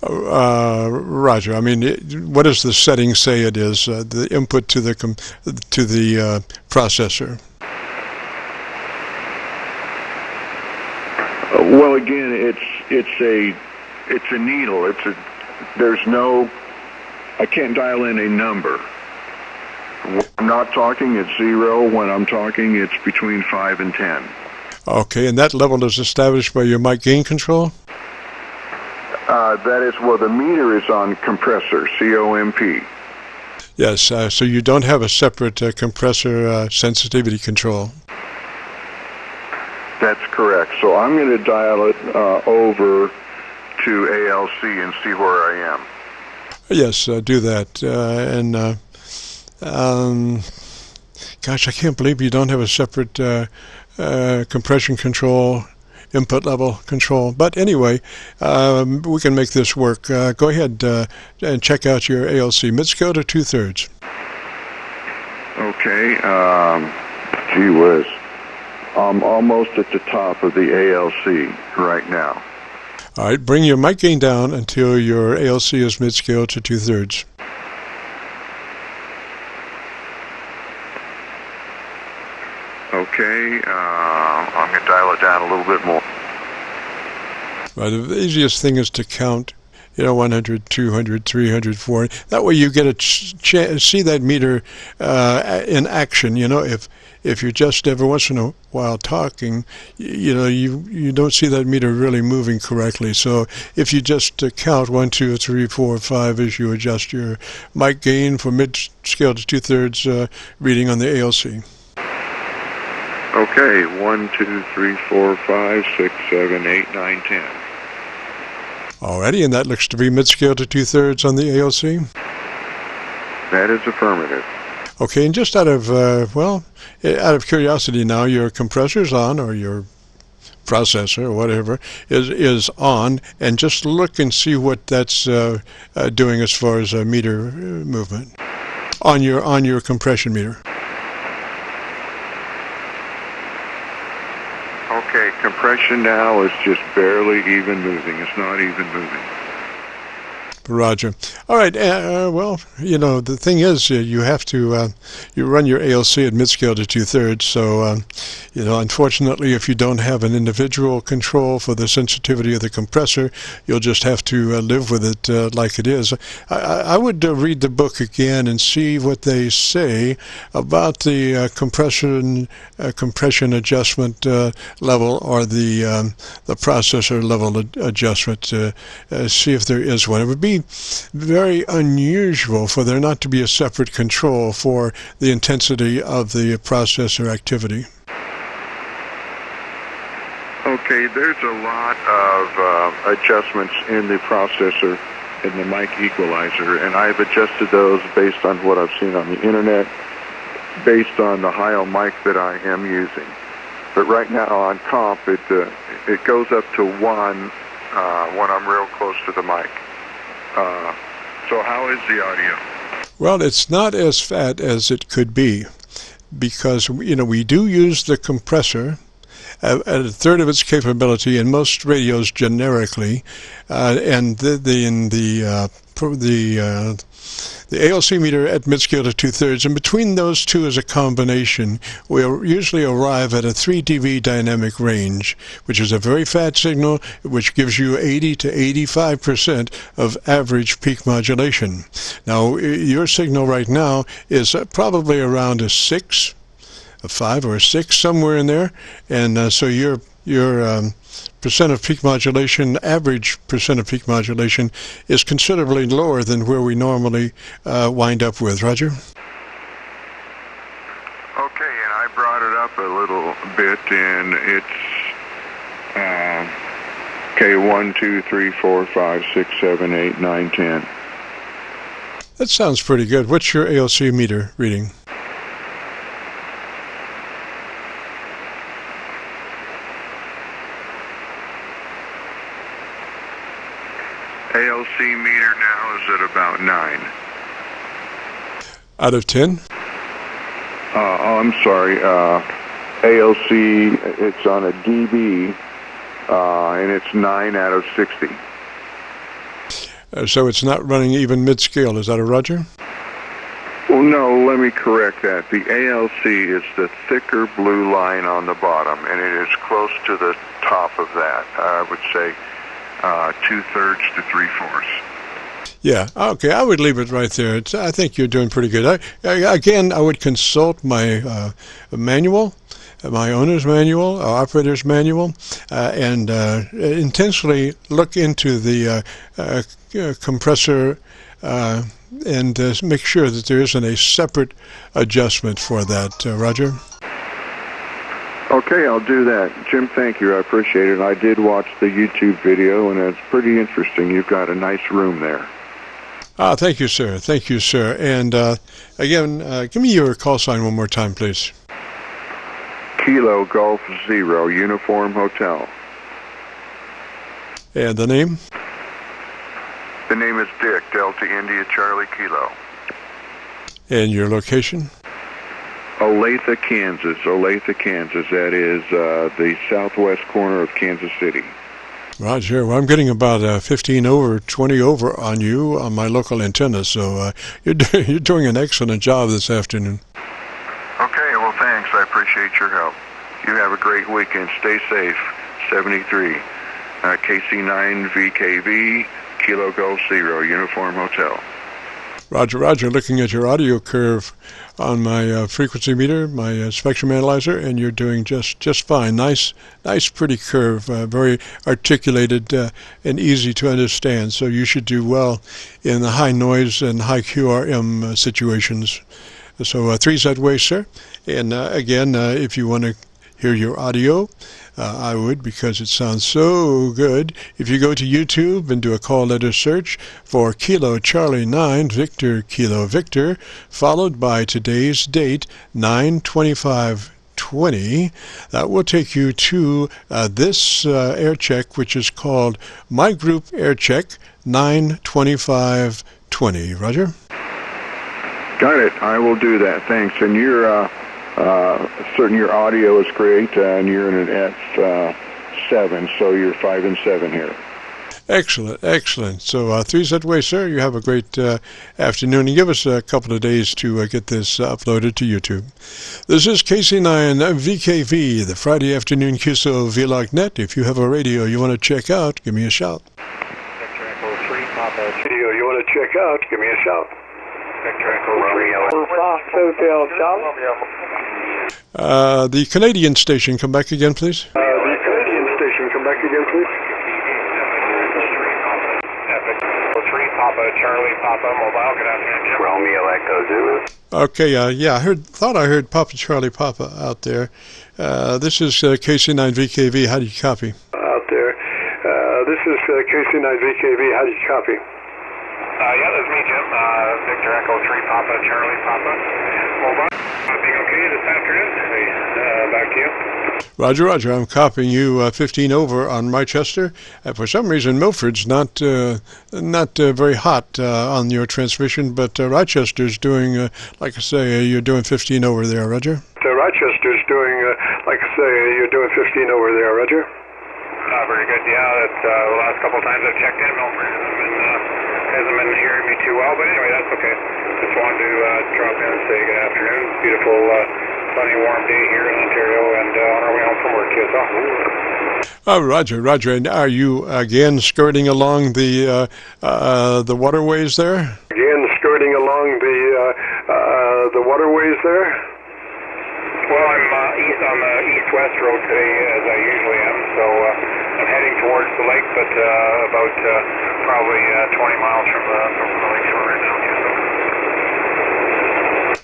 Roger. I mean, what does the setting say it is? The input to the processor. Well, again, it's a needle. I can't dial in a number. When I'm not talking, it's 0. When I'm talking, it's between 5 and 10. Okay, and that level is established by your mic gain control? That is, the meter is on compressor, COMP. Yes, so you don't have a separate compressor sensitivity control. That's correct. So I'm going to dial it over to ALC and see where I am. Yes, do that. Gosh, I can't believe you don't have a separate compression control, input level control. But anyway, we can make this work. Go ahead and check out your ALC mid-scale to 2/3. Okay. Gee whiz. I'm almost at the top of the ALC right now. All right, bring your mic gain down until your ALC is mid-scale to 2/3. Okay, I'm going to dial it down a little bit more. Right, the easiest thing is to count, 100, 200, 300, 400. That way you get a see that meter in action. If you're just every once in a while talking, you don't see that meter really moving correctly. So if you just count 1, 2, 3, 4, 5 as you adjust your mic gain for mid-scale to 2/3 reading on the ALC. Okay, 1, 2, 3, 4, 5, 6, 7, 8, 9, 10. Alrighty, and that looks to be mid-scale to 2/3 on the ALC? That is affirmative. Okay, and just out of curiosity now, your compressor's on, or your processor, or whatever, is on, and just look and see what that's doing as far as meter movement on your compression meter. Okay, compression now is just barely even moving. It's not even moving. Roger. All right. Well, you know, the thing is, you have to you run your ALC at mid-scale to 2/3. So, you know, unfortunately, if you don't have an individual control for the sensitivity of the compressor, you'll just have to live with it like it is. I would read the book again and see what they say about the compression adjustment level, or the processor level adjustment. See if there is one. It would be very unusual for there not to be a separate control for the intensity of the processor activity. Okay, there's a lot of adjustments in the processor and the mic equalizer, and I've adjusted those based on what I've seen on the internet, based on the high-end mic that I am using. But right now on comp, it goes up to 1 when I'm real close to the mic. So how is the audio? Well, it's not as fat as it could be, because, you know, we do use the compressor at 1/3 of its capability in most radios generically, and the ALC meter at mid-scale to 2/3, and between those two as a combination, we usually arrive at a 3 dB dynamic range, which is a very fat signal, which gives you 80 to 85% of average peak modulation. Now, your signal right now is probably around a 6, a 5 or a 6, somewhere in there, and so your percent of peak modulation, average percent of peak modulation, is considerably lower than where we normally wind up with. Roger? Okay, and I brought it up a little bit, and it's okay, 1, 2, 3, 4, 5, 6, 7, 8, 9, 10. That sounds pretty good. What's your ALC meter reading? ALC meter now is at about 9. Out of 10? I'm sorry. ALC, it's on a dB, and it's 9 out of 60. So it's not running even mid-scale. Is that a Roger? Well, no, let me correct that. The ALC is the thicker blue line on the bottom, and it is close to the top of that. I would say 2/3 to 3/4. Yeah, okay, I would leave it right there. I think you're doing pretty good. Again, I would consult my manual, my owner's manual, our operator's manual, and intentionally look into the compressor and make sure that there isn't a separate adjustment for that. Roger? Okay, I'll do that. Jim, thank you. I appreciate it. I did watch the YouTube video, and it's pretty interesting. You've got a nice room there. Thank you, sir. Thank you, sir. And again, give me your call sign one more time, please. Kilo Golf Zero, Uniform Hotel. And the name? The name is Dick, Delta India Charlie Kilo. And your location? Olathe, Kansas. Olathe, Kansas. That is the southwest corner of Kansas City. Roger. Well, I'm getting about 15 over, 20 over on you on my local antenna, so you're doing an excellent job this afternoon. Okay, well, thanks. I appreciate your help. You have a great weekend. Stay safe. 73. KC9VKV, Kilo Golf Zero, Uniform Hotel. Roger, Roger. Looking at your audio curve on my frequency meter, my spectrum analyzer, and you're doing just fine. Nice, pretty curve, very articulated and easy to understand. So you should do well in the high noise and high QRM situations. So 3Z-way, sir. And again, if you want to hear your audio, I would, because it sounds so good. If you go to YouTube and do a call letter search for Kilo Charlie 9 Victor Kilo Victor, followed by today's date, 9/25/20, that will take you to this Aircheck, which is called My Group Aircheck 9/25/20. Roger? Got it. I will do that. Thanks. And you're certain your audio is great, and you're in an F7, so you're 5 and 7 here. Excellent, excellent. So 3's that way, sir. You have a great afternoon, and give us a couple of days to get this uploaded to YouTube. This is KC9VKV, the Friday afternoon QSO-VLOG net. If you have a radio you want to check out, give me a shout. Victor Echo 3, Papa. Radio you want to check out, give me a shout. Victor Echo 3. Fox Hotel, Charlie. The Canadian station, come back again, please. The Canadian station, come back again, please. 3, Papa, Charlie, Papa, Mobile. Good afternoon, Jim. Romeo Echo Zulu. Okay, yeah, thought I heard Papa Charlie Papa out there. This is KC9VKV. How do you copy? Out there. This is KC9VKV. How do you copy? Yeah, that's me, Jim. Victor Echo 3, Papa, Charlie, Papa, Mobile. Being okay this afternoon? Back to you. Roger, Roger. I'm copying you 15 over on Rochester. For some reason, Milford's not very hot on your transmission, but Rochester's doing, like I say, you're doing 15 over there, Roger. Rochester's doing, like I say, you're doing 15 over there, Roger. Very good. Yeah, that's the last couple of times I've checked in, Milford hasn't been hearing me too well, but anyway, that's okay. Just wanted to drop in and say good afternoon. Beautiful, sunny, warm day here in Ontario, and on our way home from work, QSO. Oh, Roger, Roger. And are you again skirting along the waterways there? Again, skirting along the waterways there? Well, I'm east on the east-west road today, as I usually am, so I'm heading towards the lake, but about probably 20 miles from the lake shore right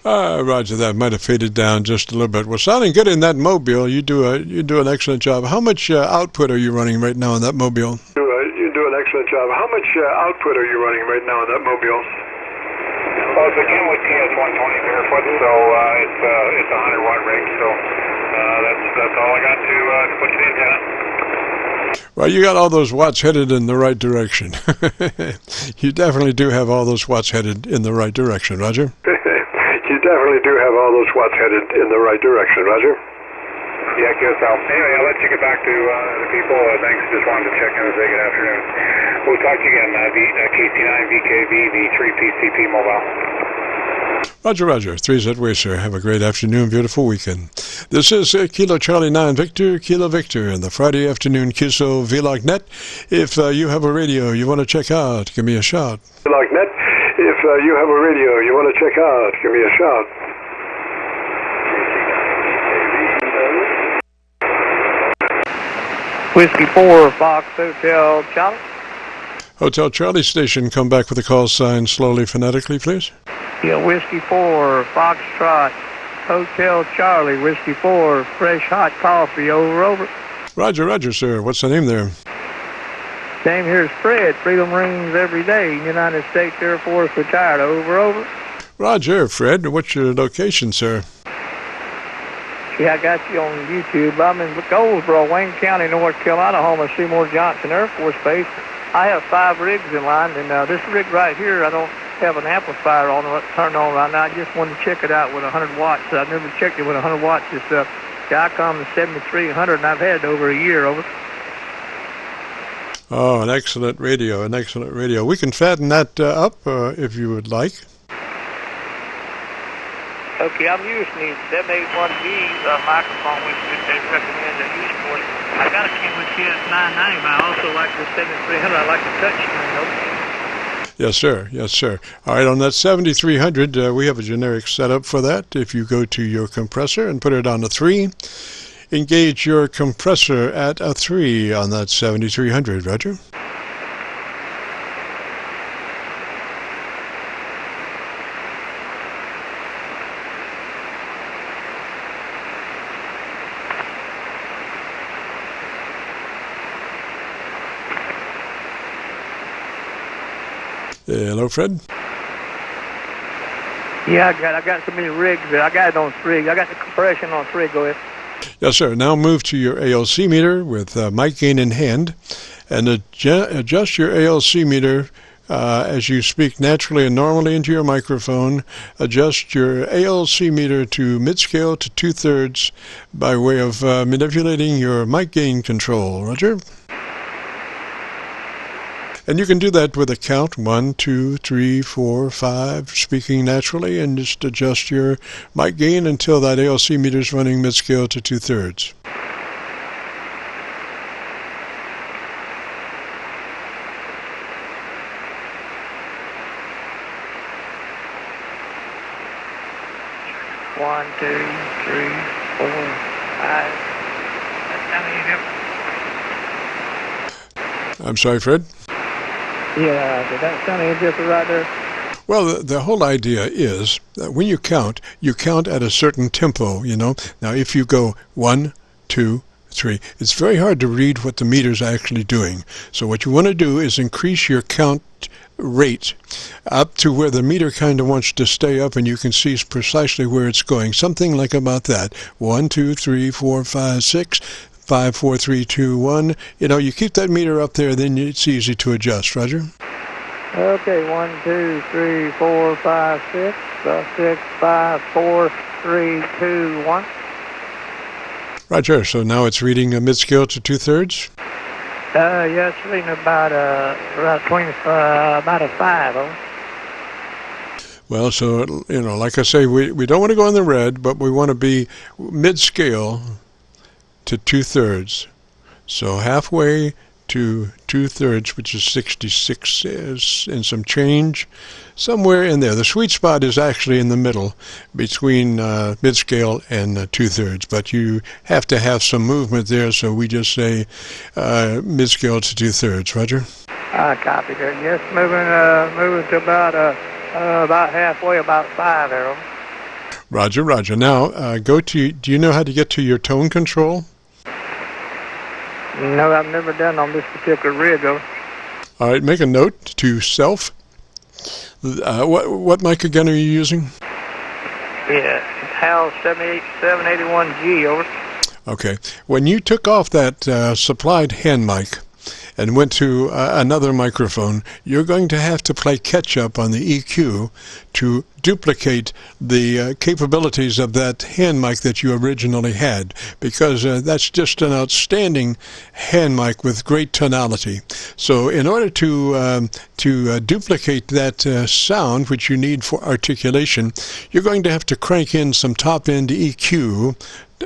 now. Roger, that might have faded down just a little bit. Well, sounding good in that mobile. You do an excellent job. How much output are you running right now in that mobile? You do an excellent job. How much output are you running right now in that mobile? Well, it's again with PS120 barefoot, so it's a 100-watt rig, so that's all I got to put the antenna. Well, you got all those watts headed in the right direction. You definitely do have all those watts headed in the right direction, Roger. You definitely do have all those watts headed in the right direction, Roger. Yeah, QSO. Anyway, I'll let you get back to the people. Thanks. Just wanted to check in and say good afternoon. We'll talk to you again. KC9VKV, the 3PCP mobile. Roger, Roger. 3's that way, sir. Have a great afternoon, beautiful weekend. This is Kilo Charlie 9 Victor, Kilo Victor, in the Friday afternoon QSO-VLOG net. If you have a radio you want to check out, give me a shout. VLOG net. If you have a radio you want to check out, give me a shout. Whiskey 4, Fox Hotel, Charlie. Hotel Charlie station, come back with the call sign slowly, phonetically, please. Yeah, Whiskey 4, Foxtrot, Hotel Charlie, Whiskey 4, fresh hot coffee, over. Roger, Roger, sir. What's the name there? Name here is Fred. Freedom rings every day. United States Air Force retired, over. Roger, Fred. What's your location, sir? Yeah, I got you on YouTube. I'm in Goldsboro, Wayne County, North Carolina, home of Seymour Johnson Air Force Base. I have 5 rigs in line, and this rig right here, I don't have an amplifier on it turned on right now. I just wanted to check it out with 100 watts. I've never checked it with 100 watts. It's the ICOM 7300, and I've had it over a year, over. Oh, an excellent radio, an excellent radio. We can fatten that up if you would like. Okay, I'm using the 781B microphone, which they recommend I use for it. I got a Kenwood TS990, but I also like the 7300. I like the touch screen, though. Yes, sir. Yes, sir. All right, on that 7300, we have a generic setup for that. If you go to your compressor and put it on a 3, engage your compressor at a 3 on that 7300, Roger. Hello, Fred. Yeah, I got so many rigs there. I got it on 3. I got the compression on 3. Go ahead. Yes, sir. Now move to your ALC meter with mic gain in hand and adjust your ALC meter as you speak naturally and normally into your microphone. Adjust your ALC meter to mid-scale to 2/3 by way of manipulating your mic gain control. Roger? And you can do that with a count, 1, 2, 3, 4, 5, speaking naturally, and just adjust your mic gain until that ALC meter is running mid-scale to 2/3. One, 2, 3, 4, 5. I'm sorry, Fred? Yeah, did that sound any different right there? Well, the whole idea is that when you count at a certain tempo, you know. Now, if you go 1, 2, 3, it's very hard to read what the meter's actually doing. So what you want to do is increase your count rate up to where the meter kind of wants to stay up, and you can see precisely where it's going. Something like about that. 1, 2, 3, 4, 5, 6, 5, 4, 3, 2, 1. You know, you keep that meter up there, then it's easy to adjust. Roger? Okay, 1, 2, 3, 4, 5, 6, 6, 5, 4, 3, 2, 1. Roger. So now it's reading a mid-scale to 2/3? Yeah, it's reading about about a 5. Well, so, you know, like I say, we don't want to go in the red, but we want to be mid-scale to 2/3. So halfway to 2/3, which is 66 and some change, somewhere in there. The sweet spot is actually in the middle between mid-scale and 2/3, but you have to have some movement there, so we just say mid-scale to 2/3. Roger? I copied it. Yes, moving to about halfway, about 5 there. Roger, Roger. Now, do you know how to get to your tone control? No, I've never done on this particular rig. All right, make a note to self. What mic again are you using? Yeah, HAL 781G, over. Okay. When you took off that supplied hand mic and went to another microphone, you're going to have to play catch-up on the EQ to duplicate the capabilities of that hand mic that you originally had, because that's just an outstanding hand mic with great tonality. So in order to duplicate that sound, which you need for articulation, you're going to have to crank in some top-end EQ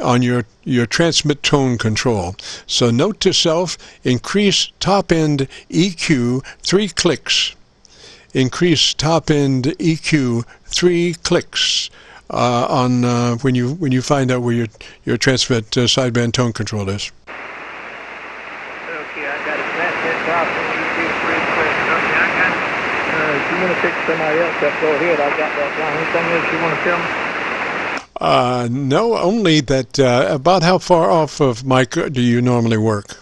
on your transmit tone control. So note to self, increase top-end EQ 3 clicks. Increase top-end EQ 3 clicks on when you find out where your transmit sideband tone control is. Okay, I got a transmit top-end EQ 3 clicks. Okay, I got it. If you want to pick somebody else up, go ahead. I got that down. Anything else you want to tell me? No, only that about how far off of mic do you normally work?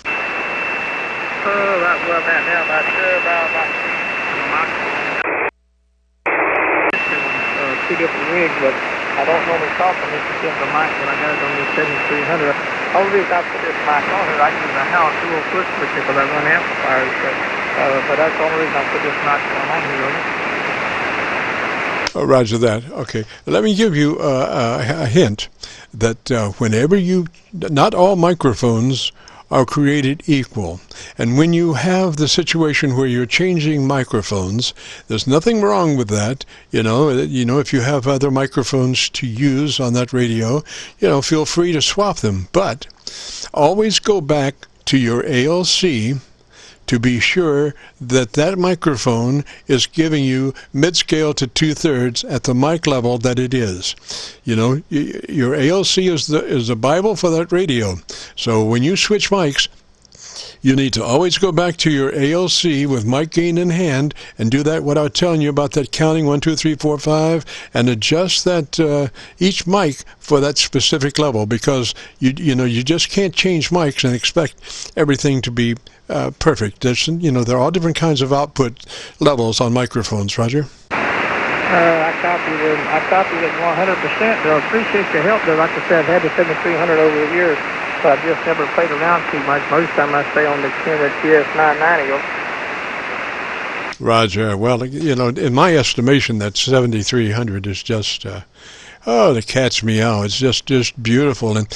Two different rigs, but I don't normally talk on this particular mic when I got it on this 7300. The only reason I put this mic on is I use a HAL 206 switcher because I run amplifiers, but that's the only reason I put this mic on here. Oh, roger that. Okay. Let me give you a hint that whenever not all microphones are created equal. And when you have the situation where you're changing microphones, there's nothing wrong with that. You know, if you have other microphones to use on that radio, feel free to swap them. But always go back to your ALC to be sure that that microphone is giving you mid-scale to 2/3 at the mic level that it is. Your ALC is the Bible for that radio. So when you switch mics, you need to always go back to your ALC with mic gain in hand and do that, what I was telling you about that counting 1, 2, 3, 4, 5, and adjust that each mic for that specific level, because you just can't change mics and expect everything to be perfect. There are all different kinds of output levels on microphones. Roger? I copied it 100%. I appreciate your help, though. Like I said, I've had the 7300 over the years, but I've just never played around too much. Most of the time I stay on the QS-990. Roger. Well, in my estimation, that 7300 is just Oh, the cat's meow. It's just beautiful, and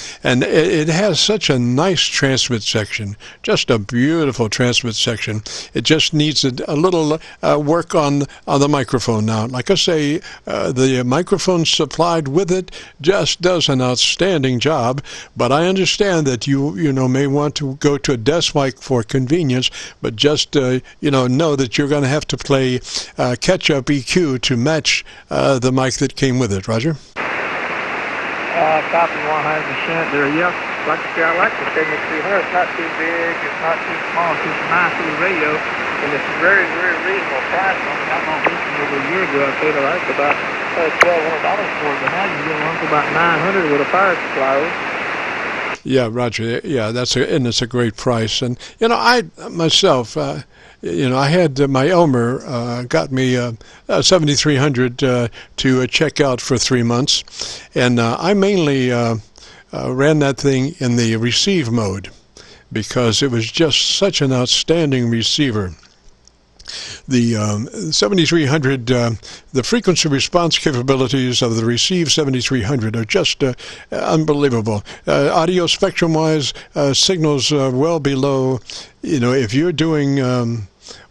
it has such a nice transmit section. Just a beautiful transmit section. It just needs a little work on the microphone now. Like I say, the microphone supplied with it just does an outstanding job. But I understand that you may want to go to a desk mic for convenience, but just know that you're going to have to play catch-up EQ to match the mic that came with it. Roger. Copy 100% there. Yep. Like I say, I like the 7300. It's not too big. It's not too small. It's just a nice little radio, and it's very, very reasonable price. I mean, I'm not mentioning over a year ago. I paid about $1,200 for it, but now you can get one for about $900 with a power supply. Yeah, Roger. Yeah, it's a great price. And I myself, I had my Elmer got me a 7300 to check out for 3 months, and I mainly ran that thing in the receive mode because it was just such an outstanding receiver. The 7300, the frequency response capabilities of the receive 7300 are just unbelievable. Audio spectrum-wise, signals well below, if you're doing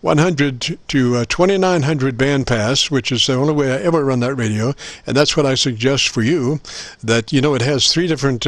100 to 2900 bandpass, which is the only way I ever run that radio, and that's what I suggest for you, that, it has 3 different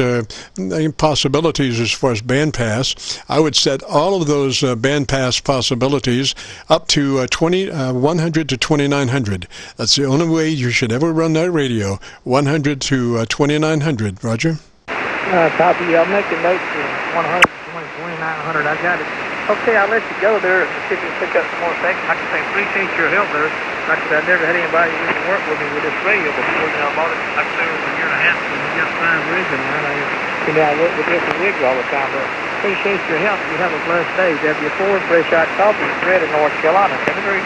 possibilities as far as bandpass. I would set all of those bandpass possibilities up to 100 to 2900. That's the only way you should ever run that radio, 100 to 2900. Roger? Copy. I'll make a note for 100 to 2900. I got it. Okay, I'll let you go there and see if you can pick up some more things. Like I say, appreciate your help there. Like I said, I never had anybody who to work with me with this radio before. I bought it, like I said, over a year and a half ago. We got 5 rigs in there. I work with different rigs all the time. But appreciate your help. You have a blessed day. W4, Fresh Out Coffee, Fred in North Carolina. 73.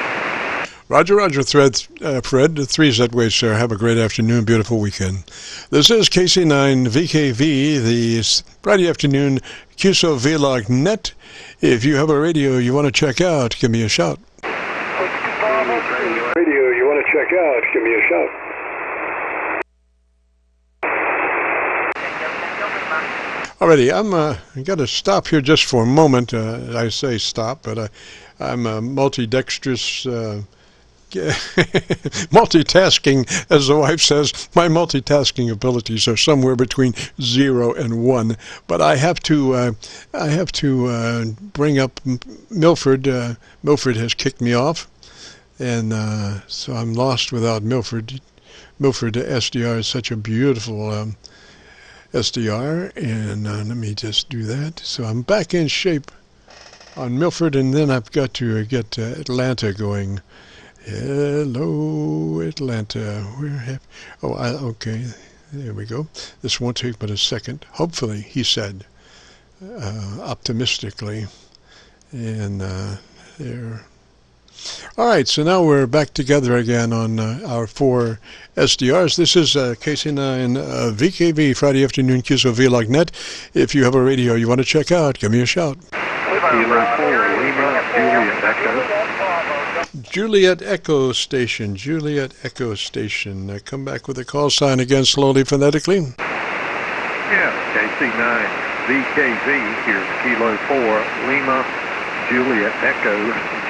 Roger, Fred. 3's that way, sir. Have a great afternoon, beautiful weekend. This is KC9VKV, the Friday afternoon QSO-VLOG net. If you have a radio you want to check out, give me a shout. Radio you want to check out, give me a shout. Alrighty, I'm got to stop here just for a moment. I say stop, but I'm multidextrous. Multitasking, as the wife says. My multitasking abilities are somewhere between 0 and 1. But I have to bring up Milford. Milford has kicked me off, and so I'm lost without Milford. Milford SDR is such a beautiful SDR, and let me just do that. So I'm back in shape on Milford, and then I've got to get Atlanta going. Hello, Atlanta. Okay, there we go. This won't take but a second. Hopefully, he said, optimistically. And there. All right, so now we're back together again on our 4 SDRs. This is KC9VKV, Friday afternoon QSO-VLOG net. If you have a radio you want to check out, give me a shout. Juliet Echo Station. Come back with a call sign again slowly, phonetically. Yeah, KC9VKV. Here's Kilo 4, Lima, Juliet Echo,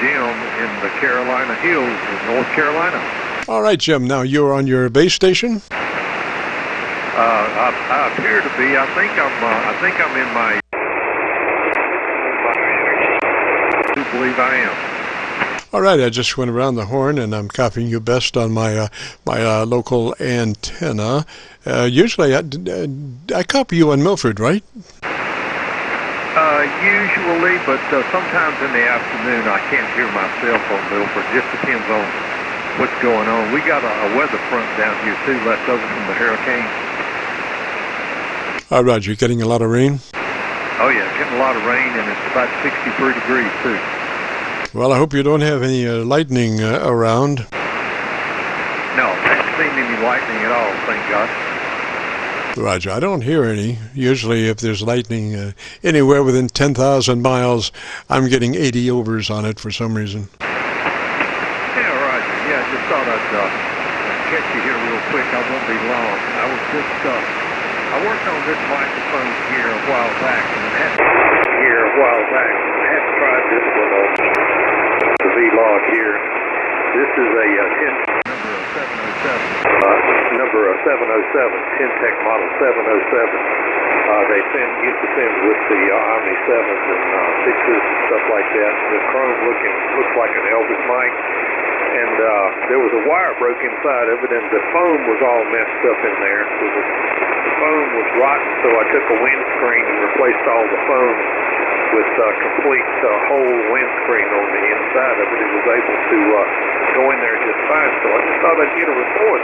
Jim in the Carolina Hills in North Carolina. All right, Jim. Now you're on your base station. I appear to be. I think I'm in my. I do believe I am. All right, I just went around the horn, and I'm copying you best on my local antenna. Usually, I copy you on Milford, right? Usually, but sometimes in the afternoon I can't hear myself on Milford. Just depends on what's going on. We got a weather front down here too, left over from the hurricane. All right, you're getting a lot of rain? Oh yeah, getting a lot of rain, and it's about 63 degrees too. Well, I hope you don't have any lightning around. No, I haven't seen any lightning at all, thank God. Roger, I don't hear any. Usually if there's lightning anywhere within 10,000 miles, I'm getting 80 overs on it for some reason. Yeah, Roger. Yeah, I just thought I'd catch you here real quick. I won't be long. I was just, I worked on this microphone here a while back, and I had tried this with the V-Log here. This is a 10 number 707, 10-tech model 707. They used to send with the Omni 7s and 6s and stuff like that. The chrome looks like an Elvis mic. And there was a wire broke inside of it, and the foam was all messed up in there. So the foam was rotten, so I took a windscreen and replaced all the foam with complete whole windscreen on the inside of it. It was able to go in there just fine. So I just thought I'd get a report,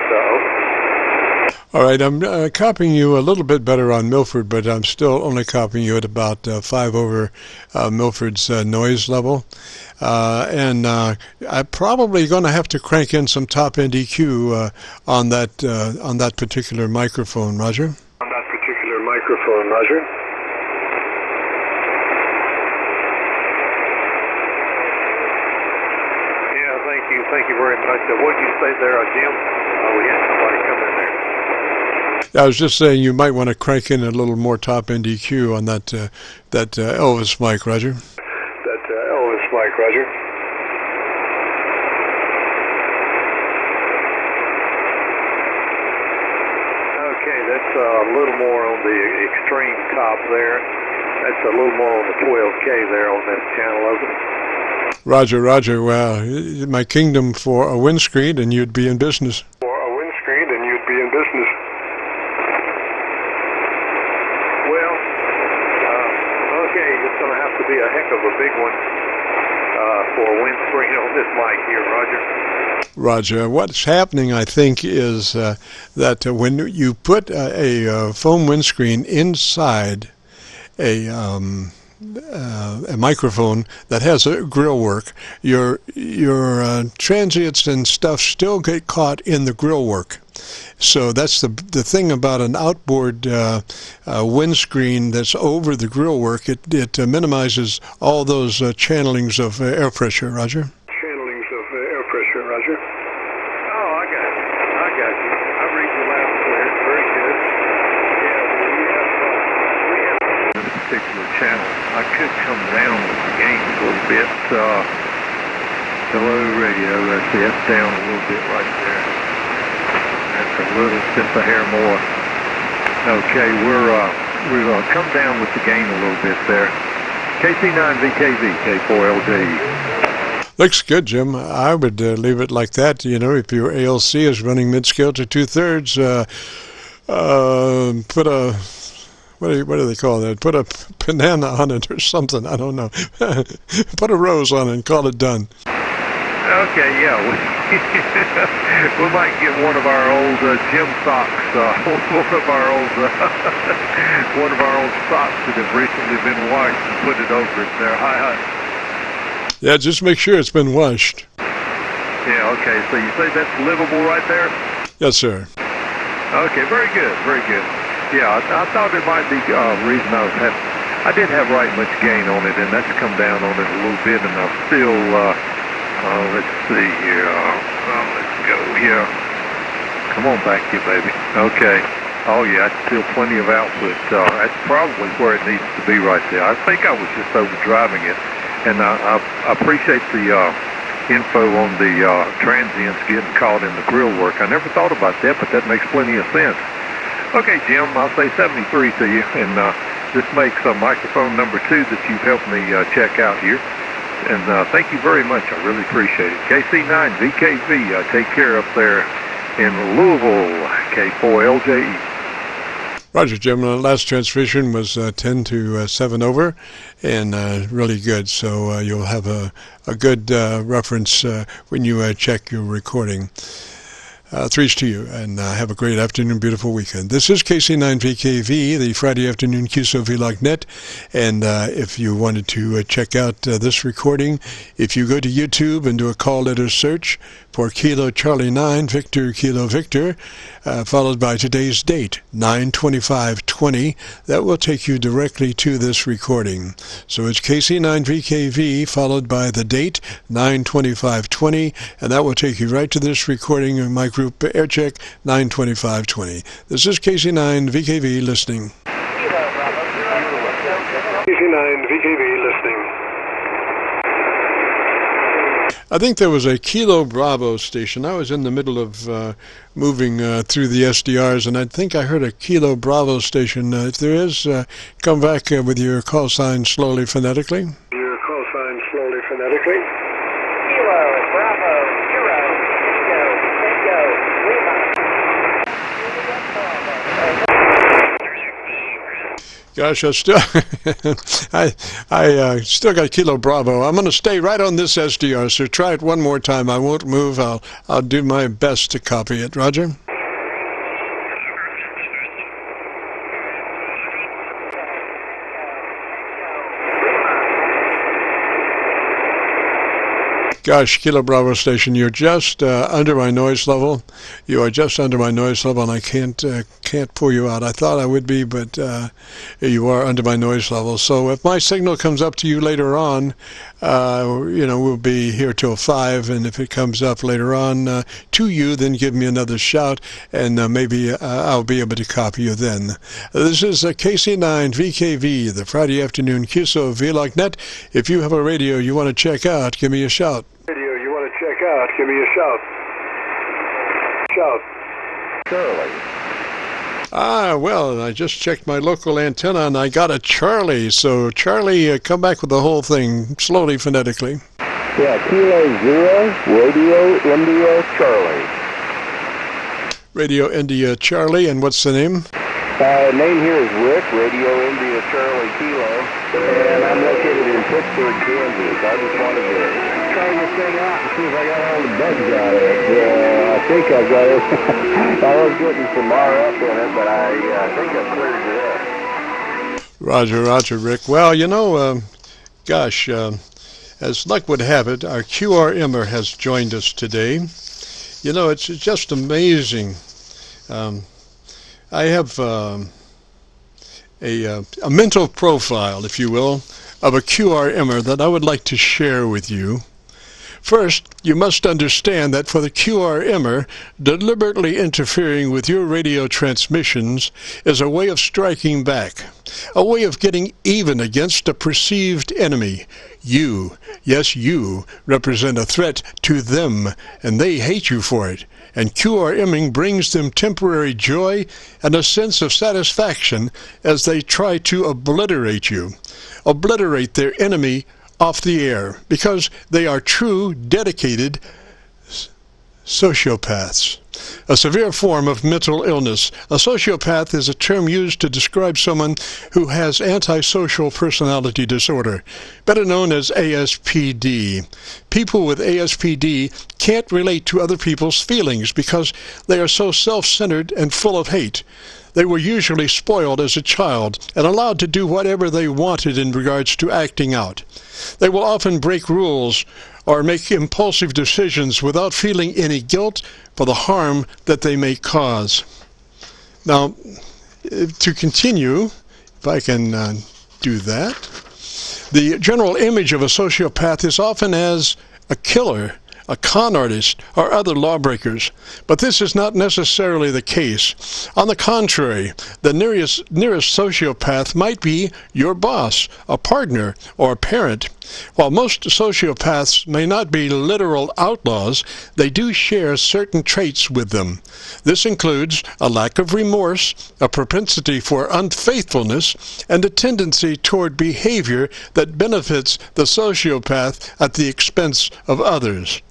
All right, I'm copying you a little bit better on Milford, but I'm still only copying you at about 5 over Milford's noise level. And I'm probably going to have to crank in some top-end EQ on that particular microphone, Roger. On that particular microphone, Roger. Yeah, thank you very much. What did you say there, Jim? We had somebody come in there. I was just saying you might want to crank in a little more top-end EQ on that Elvis mic, Roger. That Elvis mic, Roger. Okay, that's a little more on the extreme top there. That's a little more on the 12K there on that channel opening. Roger. Well, my kingdom for a windscreen, and you'd be in business. For a windscreen, and you'd be in business. It's going to have to be a heck of a big one for a windscreen on this mic here, Roger. Roger, what's happening, I think, is that when you put a foam windscreen inside a microphone that has a grill work, your transients and stuff still get caught in the grill work. So that's the thing about an outboard windscreen that's over the grill work. It minimizes all those channelings of air pressure, Roger. Channelings of air pressure, Roger. Oh, I got you. I read you loud and clear. Very good. Yeah, we have this particular channel. I could come down with the gain a little bit. Hello, radio. That's down a little bit right there. Just a hair more. Okay, we're going to come down with the gain a little bit there. KC9VKV, K4LJ. Looks good, Jim. I would leave it like that. You know, if your ALC is running mid-scale to 2/3, put a, what do they call that? Put a banana on it or something. I don't know. Put a rose on it and call it done. Okay, yeah, we might get one of our old gym socks, one of our old socks that have recently been washed and put it over it there. Hi. Yeah, just make sure it's been washed. Yeah, okay, so you say that's livable right there? Yes, sir. Okay, very good. Yeah, I thought it might be reason I did have right much gain on it, and that's come down on it a little bit, and I'm still... let's see here. Let's go here. Come on back here, baby. Okay. Oh, yeah, that's still plenty of output. That's probably where it needs to be right there. I think I was just overdriving it. And I appreciate the info on the transients getting caught in the grill work. I never thought about that, but that makes plenty of sense. Okay, Jim, I'll say 73 to you. And this makes microphone number 2 that you've helped me check out here. And thank you very much. I really appreciate it. KC9VKV, take care up there in Louisville, K4LJE. Roger, Jim. Last transmission was 10 to 7 over, and really good. So you'll have a good reference when you check your recording. Threes to you, and have a great afternoon, beautiful weekend. This is KC9VKV, the Friday afternoon QSO-VLOG net, and if you wanted to check out this recording, if you go to YouTube and do a call letter search for Kilo Charlie 9, Victor Kilo Victor, followed by today's date, 9/25/20. That will take you directly to this recording. So it's KC9VKV followed by the date, 9/25/20, and that will take you right to this recording of my group Aircheck, 9/25/20. This is KC9VKV listening. KC9VKV listening. I think there was a Kilo Bravo station. I was in the middle of moving through the SDRs, and I think I heard a Kilo Bravo station. If there is, come back with your call sign slowly phonetically. Your call sign slowly phonetically. Kilo, Bravo, 0, Tango, Lima. Gosh, I still got Kilo Bravo. I'm going to stay right on this SDR, so try it one more time. I won't move. I'll do my best to copy it. Roger? Gosh, Kilo Bravo station, you're just under my noise level. You are just under my noise level, and I can't pull you out. I thought I would be, but you are under my noise level. So if my signal comes up to you later on, we'll be here till 5, and if it comes up later on to you, then give me another shout, and maybe I'll be able to copy you then. This is KC9VKV, the Friday afternoon QSO-VLOG net. If you have a radio you want to check out, give me a shout. Radio you want to check out, give me a shout. Shout. Charlie. Well, I just checked my local antenna, and I got a Charlie. So, Charlie, come back with the whole thing, slowly, phonetically. Yeah, Kilo 0, Radio India Charlie. Radio India Charlie, and what's the name? Name here is Rick, Radio India Charlie Kilo, and I'm located in Pittsburgh, Kansas. I just wanted to try this thing out and see if I got all the bugs out of it. I think I've got it. I was getting some RF in it, but I think I've cleared it up. Roger, Rick. Well, as luck would have it, our QRMer has joined us today. It's just amazing. I have a mental profile, if you will, of a QRMer that I would like to share with you. First, you must understand that for the QRMer, deliberately interfering with your radio transmissions is a way of striking back, a way of getting even against a perceived enemy. You, yes, you, represent a threat to them, and they hate you for it. And QRMing brings them temporary joy and a sense of satisfaction as they try to obliterate you, obliterate their enemy off the air, because they are true, dedicated sociopaths. A severe form of mental illness. A sociopath is a term used to describe someone who has antisocial personality disorder, better known as ASPD. People with ASPD can't relate to other people's feelings because they are so self-centered and full of hate. They were usually spoiled as a child and allowed to do whatever they wanted in regards to acting out. They will often break rules or make impulsive decisions without feeling any guilt for the harm that they may cause. Now, to continue, if I can do that, the general image of a sociopath is often as a killer, a con artist, or other lawbreakers. But this is not necessarily the case. On the contrary, the nearest sociopath might be your boss, a partner, or a parent. While most sociopaths may not be literal outlaws, they do share certain traits with them. This includes a lack of remorse, a propensity for unfaithfulness, and a tendency toward behavior that benefits the sociopath at the expense of others.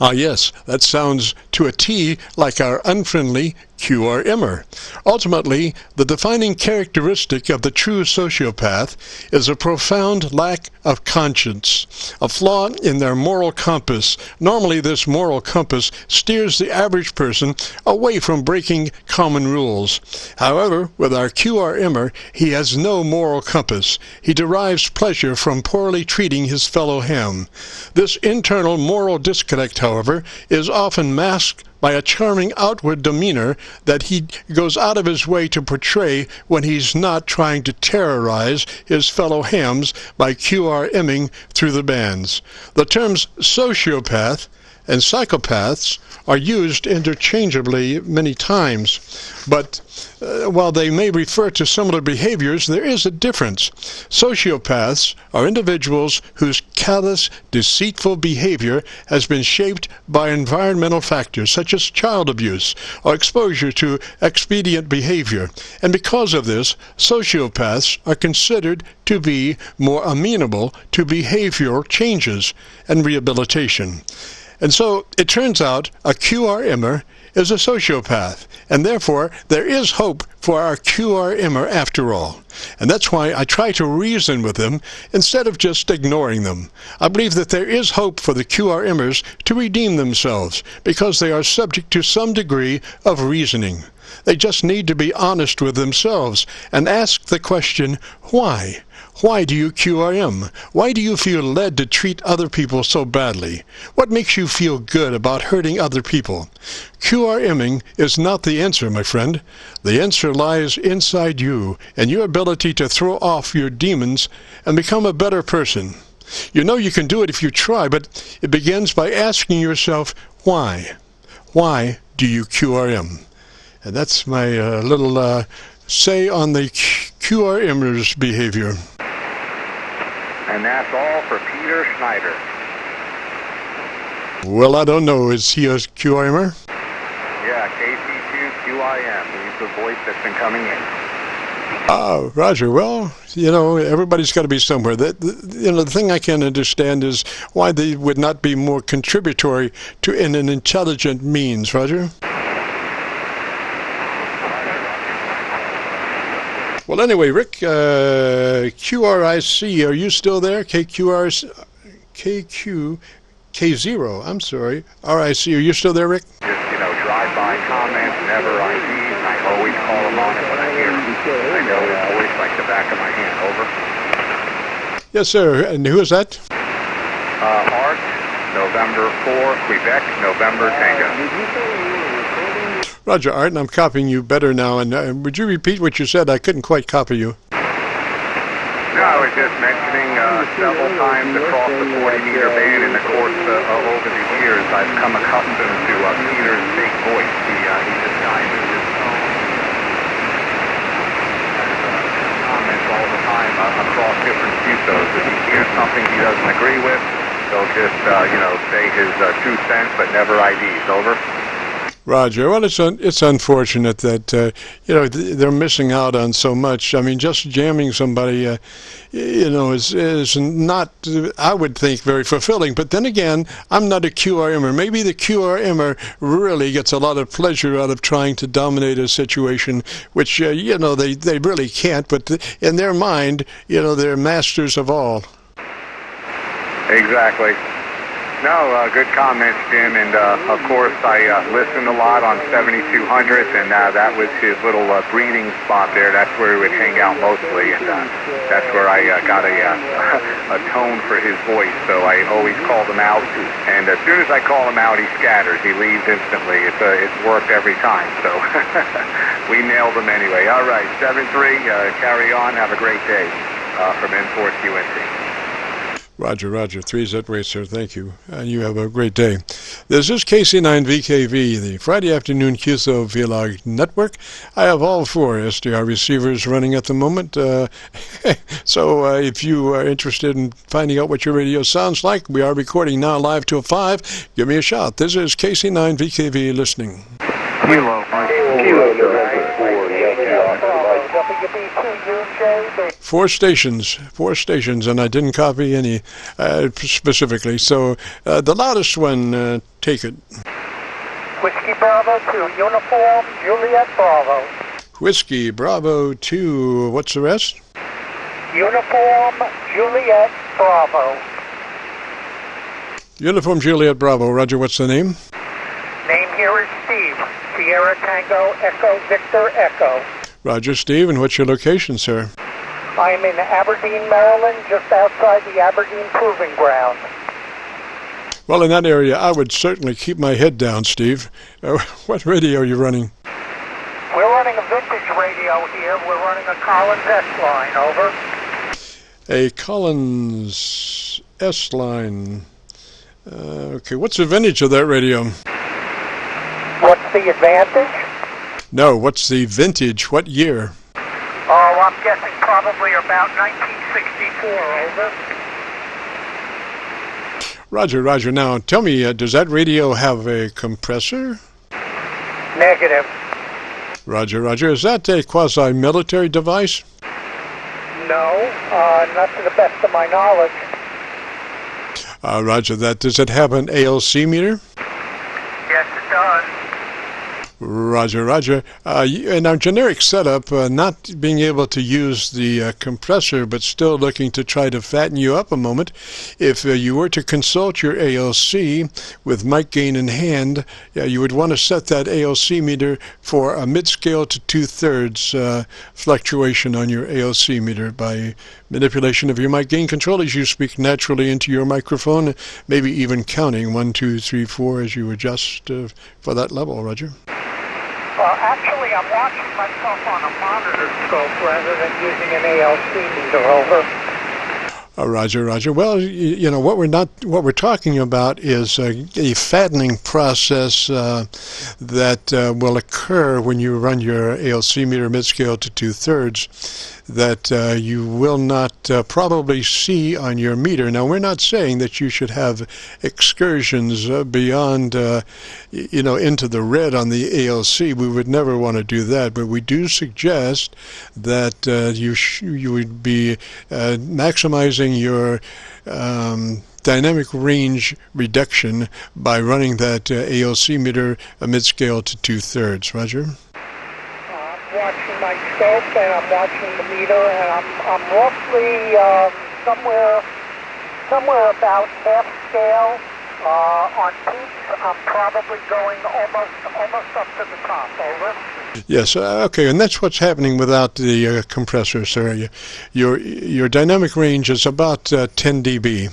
Ah, yes, that sounds to a T like our unfriendly QRMer. Ultimately, the defining characteristic of the true sociopath is a profound lack of conscience, a flaw in their moral compass. Normally, this moral compass steers the average person away from breaking common rules. However, with our QRMer, he has no moral compass. He derives pleasure from poorly treating his fellow ham. This internal moral disconnect, however, is often masked by a charming outward demeanor that he goes out of his way to portray when he's not trying to terrorize his fellow hams by QRMing through the bands. The terms sociopath and psychopaths are used interchangeably many times, but while they may refer to similar behaviors, there is a difference. Sociopaths are individuals whose callous, deceitful behavior has been shaped by environmental factors such as child abuse or exposure to expedient behavior, and because of this, sociopaths are considered to be more amenable to behavioral changes and rehabilitation. And so it turns out a QRMer is a sociopath, and therefore there is hope for our QRMer after all. And that's why I try to reason with them instead of just ignoring them. I believe that there is hope for the QRMers to redeem themselves because they are subject to some degree of reasoning. They just need to be honest with themselves and ask the question, why? Why do you QRM? Why do you feel led to treat other people so badly? What makes you feel good about hurting other people? QRMing is not the answer, my friend. The answer lies inside you and your ability to throw off your demons and become a better person. You know you can do it if you try, but it begins by asking yourself, why? Why do you QRM? And that's my little say on the QRMer's behavior. And that's all for Peter Schneider. Well, I don't know. Is he a QRMer? Yeah, KC9VKV. He's the voice that's been coming in. Ah, Roger. Well, you know, everybody's got to be somewhere. The thing I can't understand is why they would not be more contributory to in an intelligent means, Roger. Well, anyway, Rick, QRIC, are you still there? KQ0, I'm sorry. RIC, are you still there, Rick? Just, drive-by comments, never IDs, and I always call them on it when I hear them. I know it's always like the back of my hand. Over. Yes, sir. And who is that? Art, November 4, Quebec, November Tango. Roger, Art, and I'm copying you better now. And would you repeat what you said? I couldn't quite copy you. No, I was just mentioning several times across the 40-meter band in the course over the years, I've come accustomed to Peter's big voice. He disguises his tone. Comments all the time across different QSOs. If he hears something he doesn't agree with, he'll just, say his 2 cents, but never IDs. Over. Roger. Well, it's unfortunate that they're missing out on so much. I mean, just jamming somebody, is not, I would think, very fulfilling. But then again, I'm not a QRMer. Maybe the QRMer really gets a lot of pleasure out of trying to dominate a situation, which they really can't. But in their mind, they're masters of all. Exactly. No, good comments, Jim, and of course I listened a lot on 7200s, and that was his little breeding spot there. That's where he would hang out mostly, and that's where I got a tone for his voice, so I always called him out, and as soon as I call him out, he scatters. He leaves instantly. It's worked every time, so we nailed him anyway. All right, 7-3, carry on. Have a great day from N4 QNT. Roger, 3Z sir. Thank you. And you have a great day. This is KC9VKV, the Friday afternoon QSO-VLOG network. I have all 4 SDR receivers running at the moment. So if you are interested in finding out what your radio sounds like, we are recording now live till 5. Give me a shout. This is KC9VKV listening. Kilo. Four stations, and I didn't copy any specifically. So the loudest one, take it. Whiskey Bravo to Uniform Juliet Bravo. Whiskey Bravo 2, what's the rest? Uniform Juliet Bravo. Uniform Juliet Bravo. Roger, what's the name? Name here is Steve. Sierra Tango Echo Victor Echo. Roger, Steve, and what's your location, sir? I am in Aberdeen, Maryland, just outside the Aberdeen Proving Ground. Well, in that area, I would certainly keep my head down, Steve. What radio are you running? We're running a vintage radio here. We're running a Collins S-line, over. A Collins S-line. Okay, what's the vintage of that radio? What's the advantage? No, what's the vintage? What year? Oh, I'm guessing probably about 1964, over. Roger, Roger. Now, tell me, does that radio have a compressor? Negative. Roger, Roger. Is that a quasi-military device? No, not to the best of my knowledge. Roger that. Does it have an ALC meter? Yes, it does. Roger, Roger. In our generic setup, not being able to use the compressor, but still looking to try to fatten you up a moment, if you were to consult your ALC with mic gain in hand, you would want to set that ALC meter for a mid-scale to 2/3 fluctuation on your ALC meter by manipulation of your mic gain control as you speak naturally into your microphone, maybe even counting 1, 2, 3, 4 as you adjust for that level, Roger. Actually, I'm watching myself on a monitor scope rather than using an ALC meter, over. Roger, Roger. Well, you know what we're talking about is a fattening process that will occur when you run your ALC meter mid-scale to 2/3 that you will not probably see on your meter. Now, we're not saying that you should have excursions beyond, into the red on the ALC. We would never want to do that, but we do suggest that you would be maximizing your dynamic range reduction by running that ALC meter mid-scale to 2/3. Roger? I'm watching my scope and I'm watching the meter, and I'm roughly somewhere about half scale. On peaks, I'm probably going almost up to the top, over. Yes, okay, and that's what's happening without the compressor, sir. Your dynamic range is about 10 dB,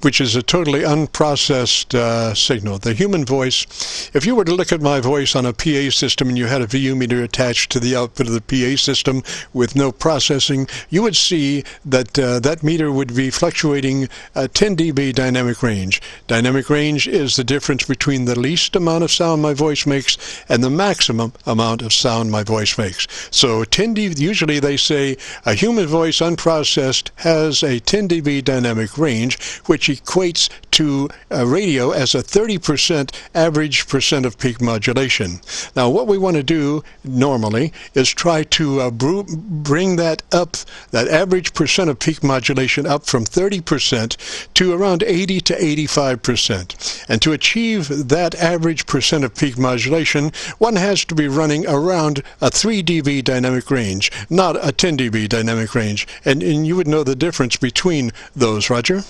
which is a totally unprocessed signal. The human voice, if you were to look at my voice on a PA system and you had a VU meter attached to the output of the PA system with no processing, you would see that that meter would be fluctuating 10 dB dynamic range. Dynamic range is the difference between the least amount of sound my voice makes and the maximum amount of sound my voice makes. So 10 dB, usually they say a human voice unprocessed has a 10 dB dynamic range, which equates to a radio as a 30% average percent of peak modulation. Now, what we want to do normally is try to bring that up, that average percent of peak modulation up from 30% to around 80 to 85%. And to achieve that average percent of peak modulation, one has to be running around a 3 dB dynamic range, not a 10 dB dynamic range. And you would know the difference between those, Roger?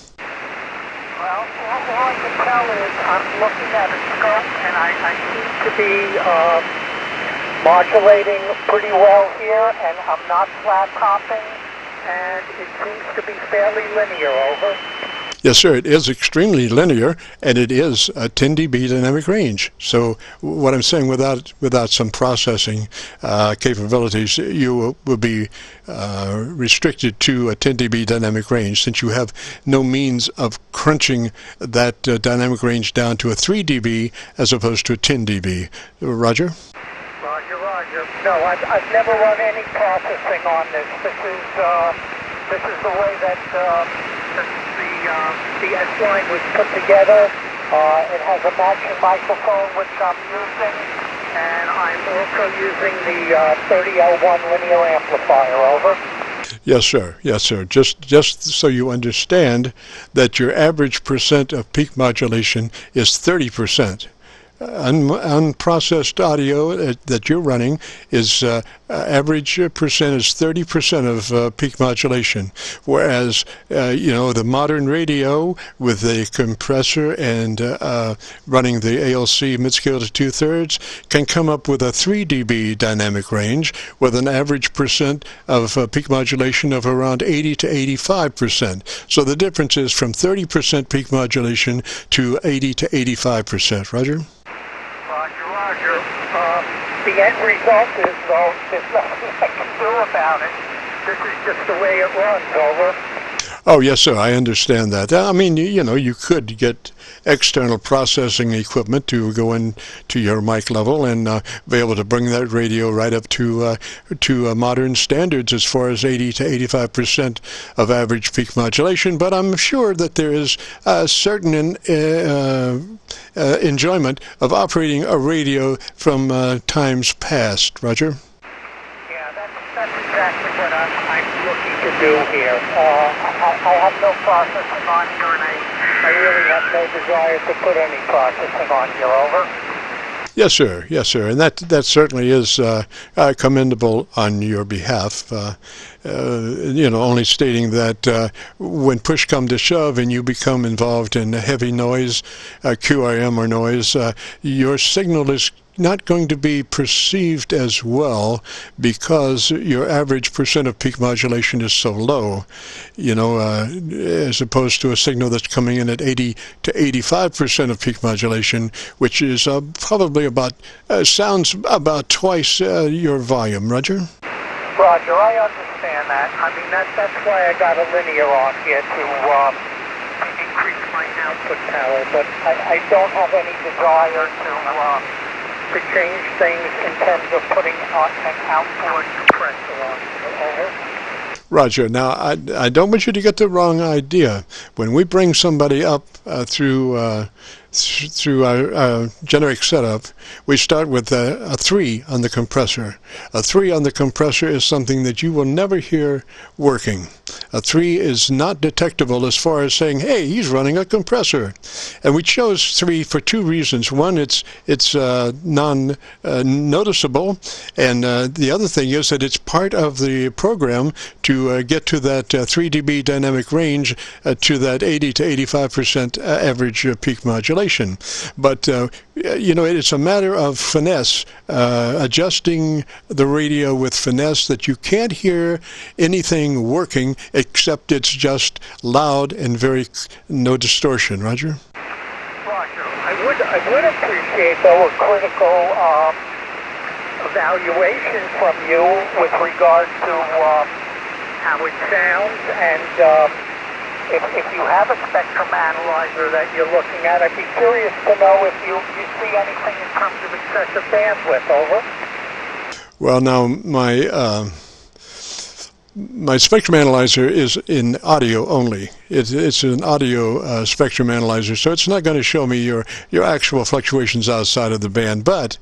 Well, all I can tell is I'm looking at a scope, and I seem to be modulating pretty well here, and I'm not flat topping, and it seems to be fairly linear, over. Yes, sir, it is extremely linear, and it is a 10 dB dynamic range. So what I'm saying, without some processing capabilities, you will be restricted to a 10 dB dynamic range, since you have no means of crunching that dynamic range down to a 3 dB as opposed to a 10 dB. Roger? Roger. No, I've never run any processing on this. This is the way that the S-line was put together. It has a matching microphone, which I'm using, and I'm also using the 30L1 linear amplifier, over. Yes, sir. Yes, sir. Just so you understand that your average percent of peak modulation is 30%. unprocessed audio that you're running is average percent is 30% of peak modulation, whereas the modern radio with the compressor and running the ALC mid-scale to 2/3 can come up with a 3 dB dynamic range with an average percent of peak modulation of around 80 to 85%. So the difference is from 30% peak modulation to 80 to 85%. Roger? Roger. The end result is, though, there's nothing I can do about it. This is just the way it runs, over. Oh, yes, sir. I understand that. I mean, you could get external processing equipment to go into your mic level and be able to bring that radio right up to modern standards as far as 80 to 85% of average peak modulation. But I'm sure that there is a certain enjoyment of operating a radio from times past. Roger? Yeah, that's exactly what I'm looking to do here. I have no processing on here, and I really have no desire to put any processing on here, over. Yes, sir. Yes, sir. And that certainly is commendable on your behalf. Only stating that when push come to shove and you become involved in heavy noise, QRM or noise, your signal is not going to be perceived as well because your average percent of peak modulation is so low, as opposed to a signal that's coming in at 80 to 85% of peak modulation, which is probably sounds about twice your volume. Roger? Roger, I understand that. I mean, that's why I got a linear on here to increase my output power, but I don't have any desire to change things in terms of putting an outboard compressor on. Over. Roger. Now, I don't want you to get the wrong idea. When we bring somebody up through our generic setup, we start with a 3 on the compressor. A 3 on the compressor is something that you will never hear working. A 3 is not detectable as far as saying, hey, he's running a compressor. And we chose 3 for 2 reasons. One, it's non-noticeable, and the other thing is that it's part of the program to get to that 3 dB dynamic range to that 80 to 85% average peak modulation. But it's a matter of finesse, adjusting the radio with finesse that you can't hear anything working except it's just loud and no distortion. Roger? Roger. I would appreciate, though, a critical evaluation from you with regard to how it sounds, and if you have a spectrum analyzer that you're looking at, I'd be curious to know if you see anything in terms of excessive bandwidth. Over. Well, now my spectrum analyzer is in audio only. It's an audio spectrum analyzer, so it's not going to show me your actual fluctuations outside of the band. But,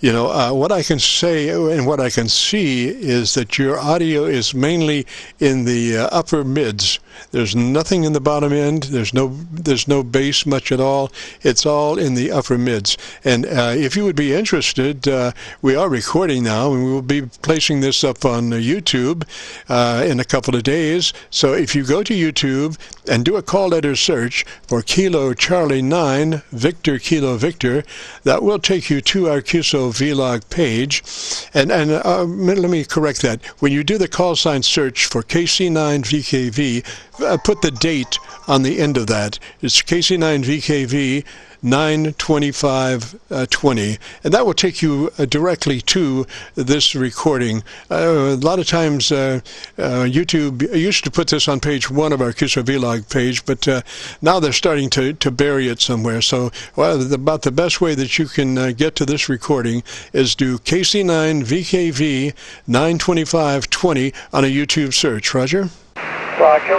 what I can say and what I can see is that your audio is mainly in the upper mids. There's nothing in the bottom end. There's no bass much at all. It's all in the upper mids. And if you would be interested, we are recording now, and we will be placing this up on YouTube in a couple of days. So if you go to YouTube and do a call letter search for Kilo Charlie 9 Victor Kilo Victor, that will take you to our QSO-VLOG page. And let me correct that. When you do the call sign search for KC9VKV, put the date on the end of that. It's KC9VKV 9/25/20, and that will take you directly to this recording. A lot of times YouTube used to put this on page 1 of our QSO-VLOG page, but now they're starting to bury it somewhere. So about the best way that you can get to this recording is do KC9VKV 9/25/20 on a YouTube search. Roger? Roger.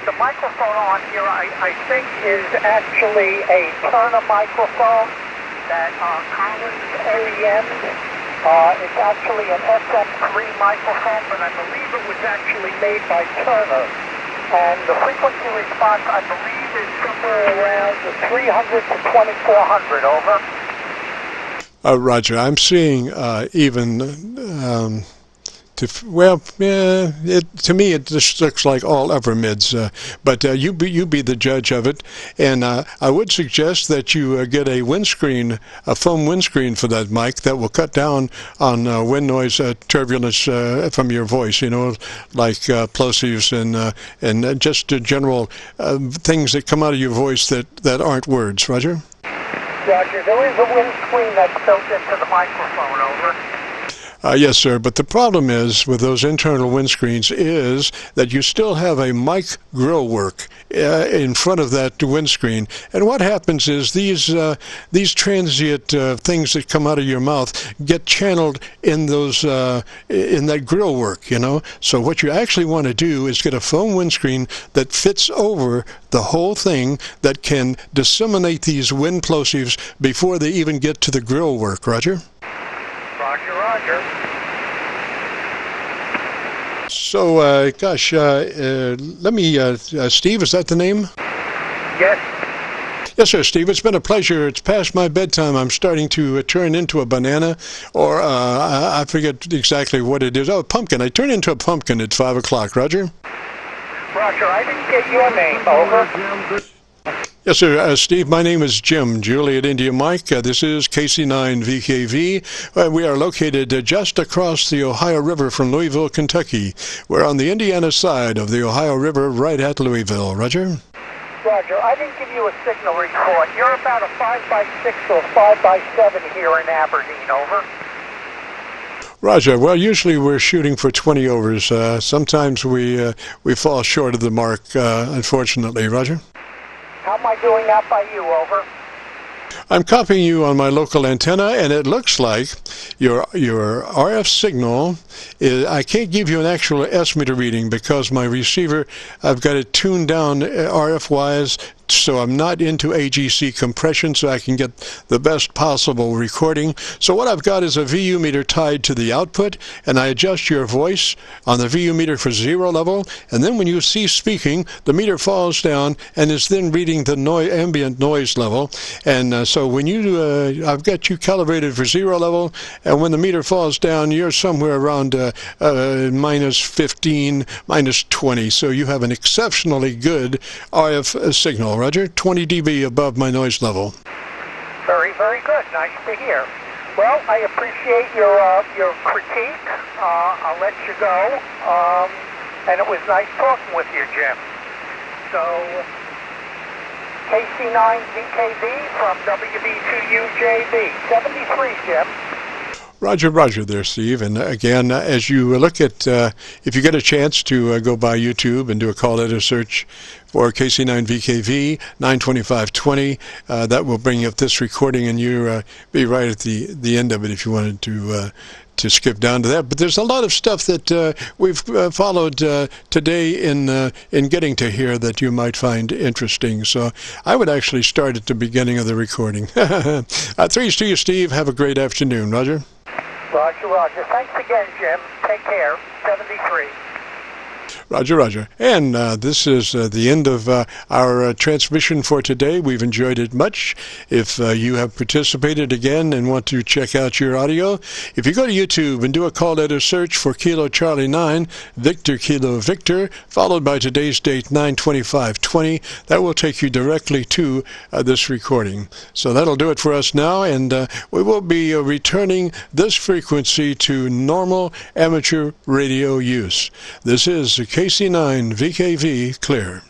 The microphone on here, I think, is actually a Turner microphone that Collins OEM'd. It's actually an SM3 microphone, but I believe it was actually made by Turner. and the frequency response, I believe, is somewhere around the 300 to 2400, over. Roger, I'm seeing even to me it just looks like all upper mids, but you be the judge of it, and I would suggest that you get a windscreen, a foam windscreen for that mic that will cut down on wind noise turbulence from your voice, you know, like plosives and just general things that come out of your voice that aren't words. Roger? Roger, there is a windscreen that's built into the microphone, over. Yes, sir, but the problem is with those internal windscreens is that you still have a mic grill work in front of that windscreen, and what happens is these transient things that come out of your mouth get channeled in those in that grill work, you know. So what you actually want to do is get a foam windscreen that fits over the whole thing, that can disseminate these wind plosives before they even get to the grill work. Roger? Roger, roger. So, gosh, let me, Steve, is that the name? Yes. Yes, sir, Steve. It's been a pleasure. It's past my bedtime. I'm starting to turn into a banana, or I forget exactly what it is. Oh, pumpkin. I turn into a pumpkin at 5 o'clock. Roger? Roger, I didn't get your name, over. Yes, sir. Steve, my name is Jim, Juliet India Mike. This is KC9VKV. We are located just across the Ohio River from Louisville, Kentucky. We're on the Indiana side of the Ohio River, right at Louisville. Roger? Roger, I didn't give you a signal report. You're about a 5x6 or 5x7 here in Aberdeen, over. Roger. Well, usually we're shooting for 20 overs. Sometimes we fall short of the mark, unfortunately. Roger? How am I doing out by you, over? I'm copying you on my local antenna, and it looks like your RF signal is, I can't give you an actual S-meter reading because my receiver, I've got it tuned down RF-wise, so I'm not into AGC compression, so I can get the best possible recording. So what I've got is a VU meter tied to the output, and I adjust your voice on the VU meter for 0 level, and then when you cease speaking, the meter falls down and is then reading the ambient noise level. And so when you, I've got you calibrated for 0 level, and when the meter falls down, you're somewhere around minus 15, minus 20. So you have an exceptionally good RF signal. Roger, 20 dB above my noise level. Very, very good. Nice to hear. Well, I appreciate your critique. I'll let you go. And it was nice talking with you, Jim. So, KC9VKV from WB2UJB. 73, Jim. Roger, roger there, Steve. And again, as you look at, if you get a chance to go by YouTube and do a call letter search for KC9VKV 92520, that will bring up this recording, and you be right at the end of it if you wanted to skip down to that. But there's a lot of stuff that we've followed today in getting to here that you might find interesting. So I would actually start at the beginning of the recording. Threes to you, Steve. Have a great afternoon. Roger. Roger, roger. Thanks again, Jim. Take care. 73. Roger, roger. And this is the end of our transmission for today. We've enjoyed it much. If you have participated again and want to check out your audio, if you go to YouTube and do a call letter search for Kilo Charlie 9, Victor Kilo Victor, followed by today's date 9/25/20, that will take you directly to this recording. So that'll do it for us now, and we will be returning this frequency to normal amateur radio use. This is KC9VKV Clear.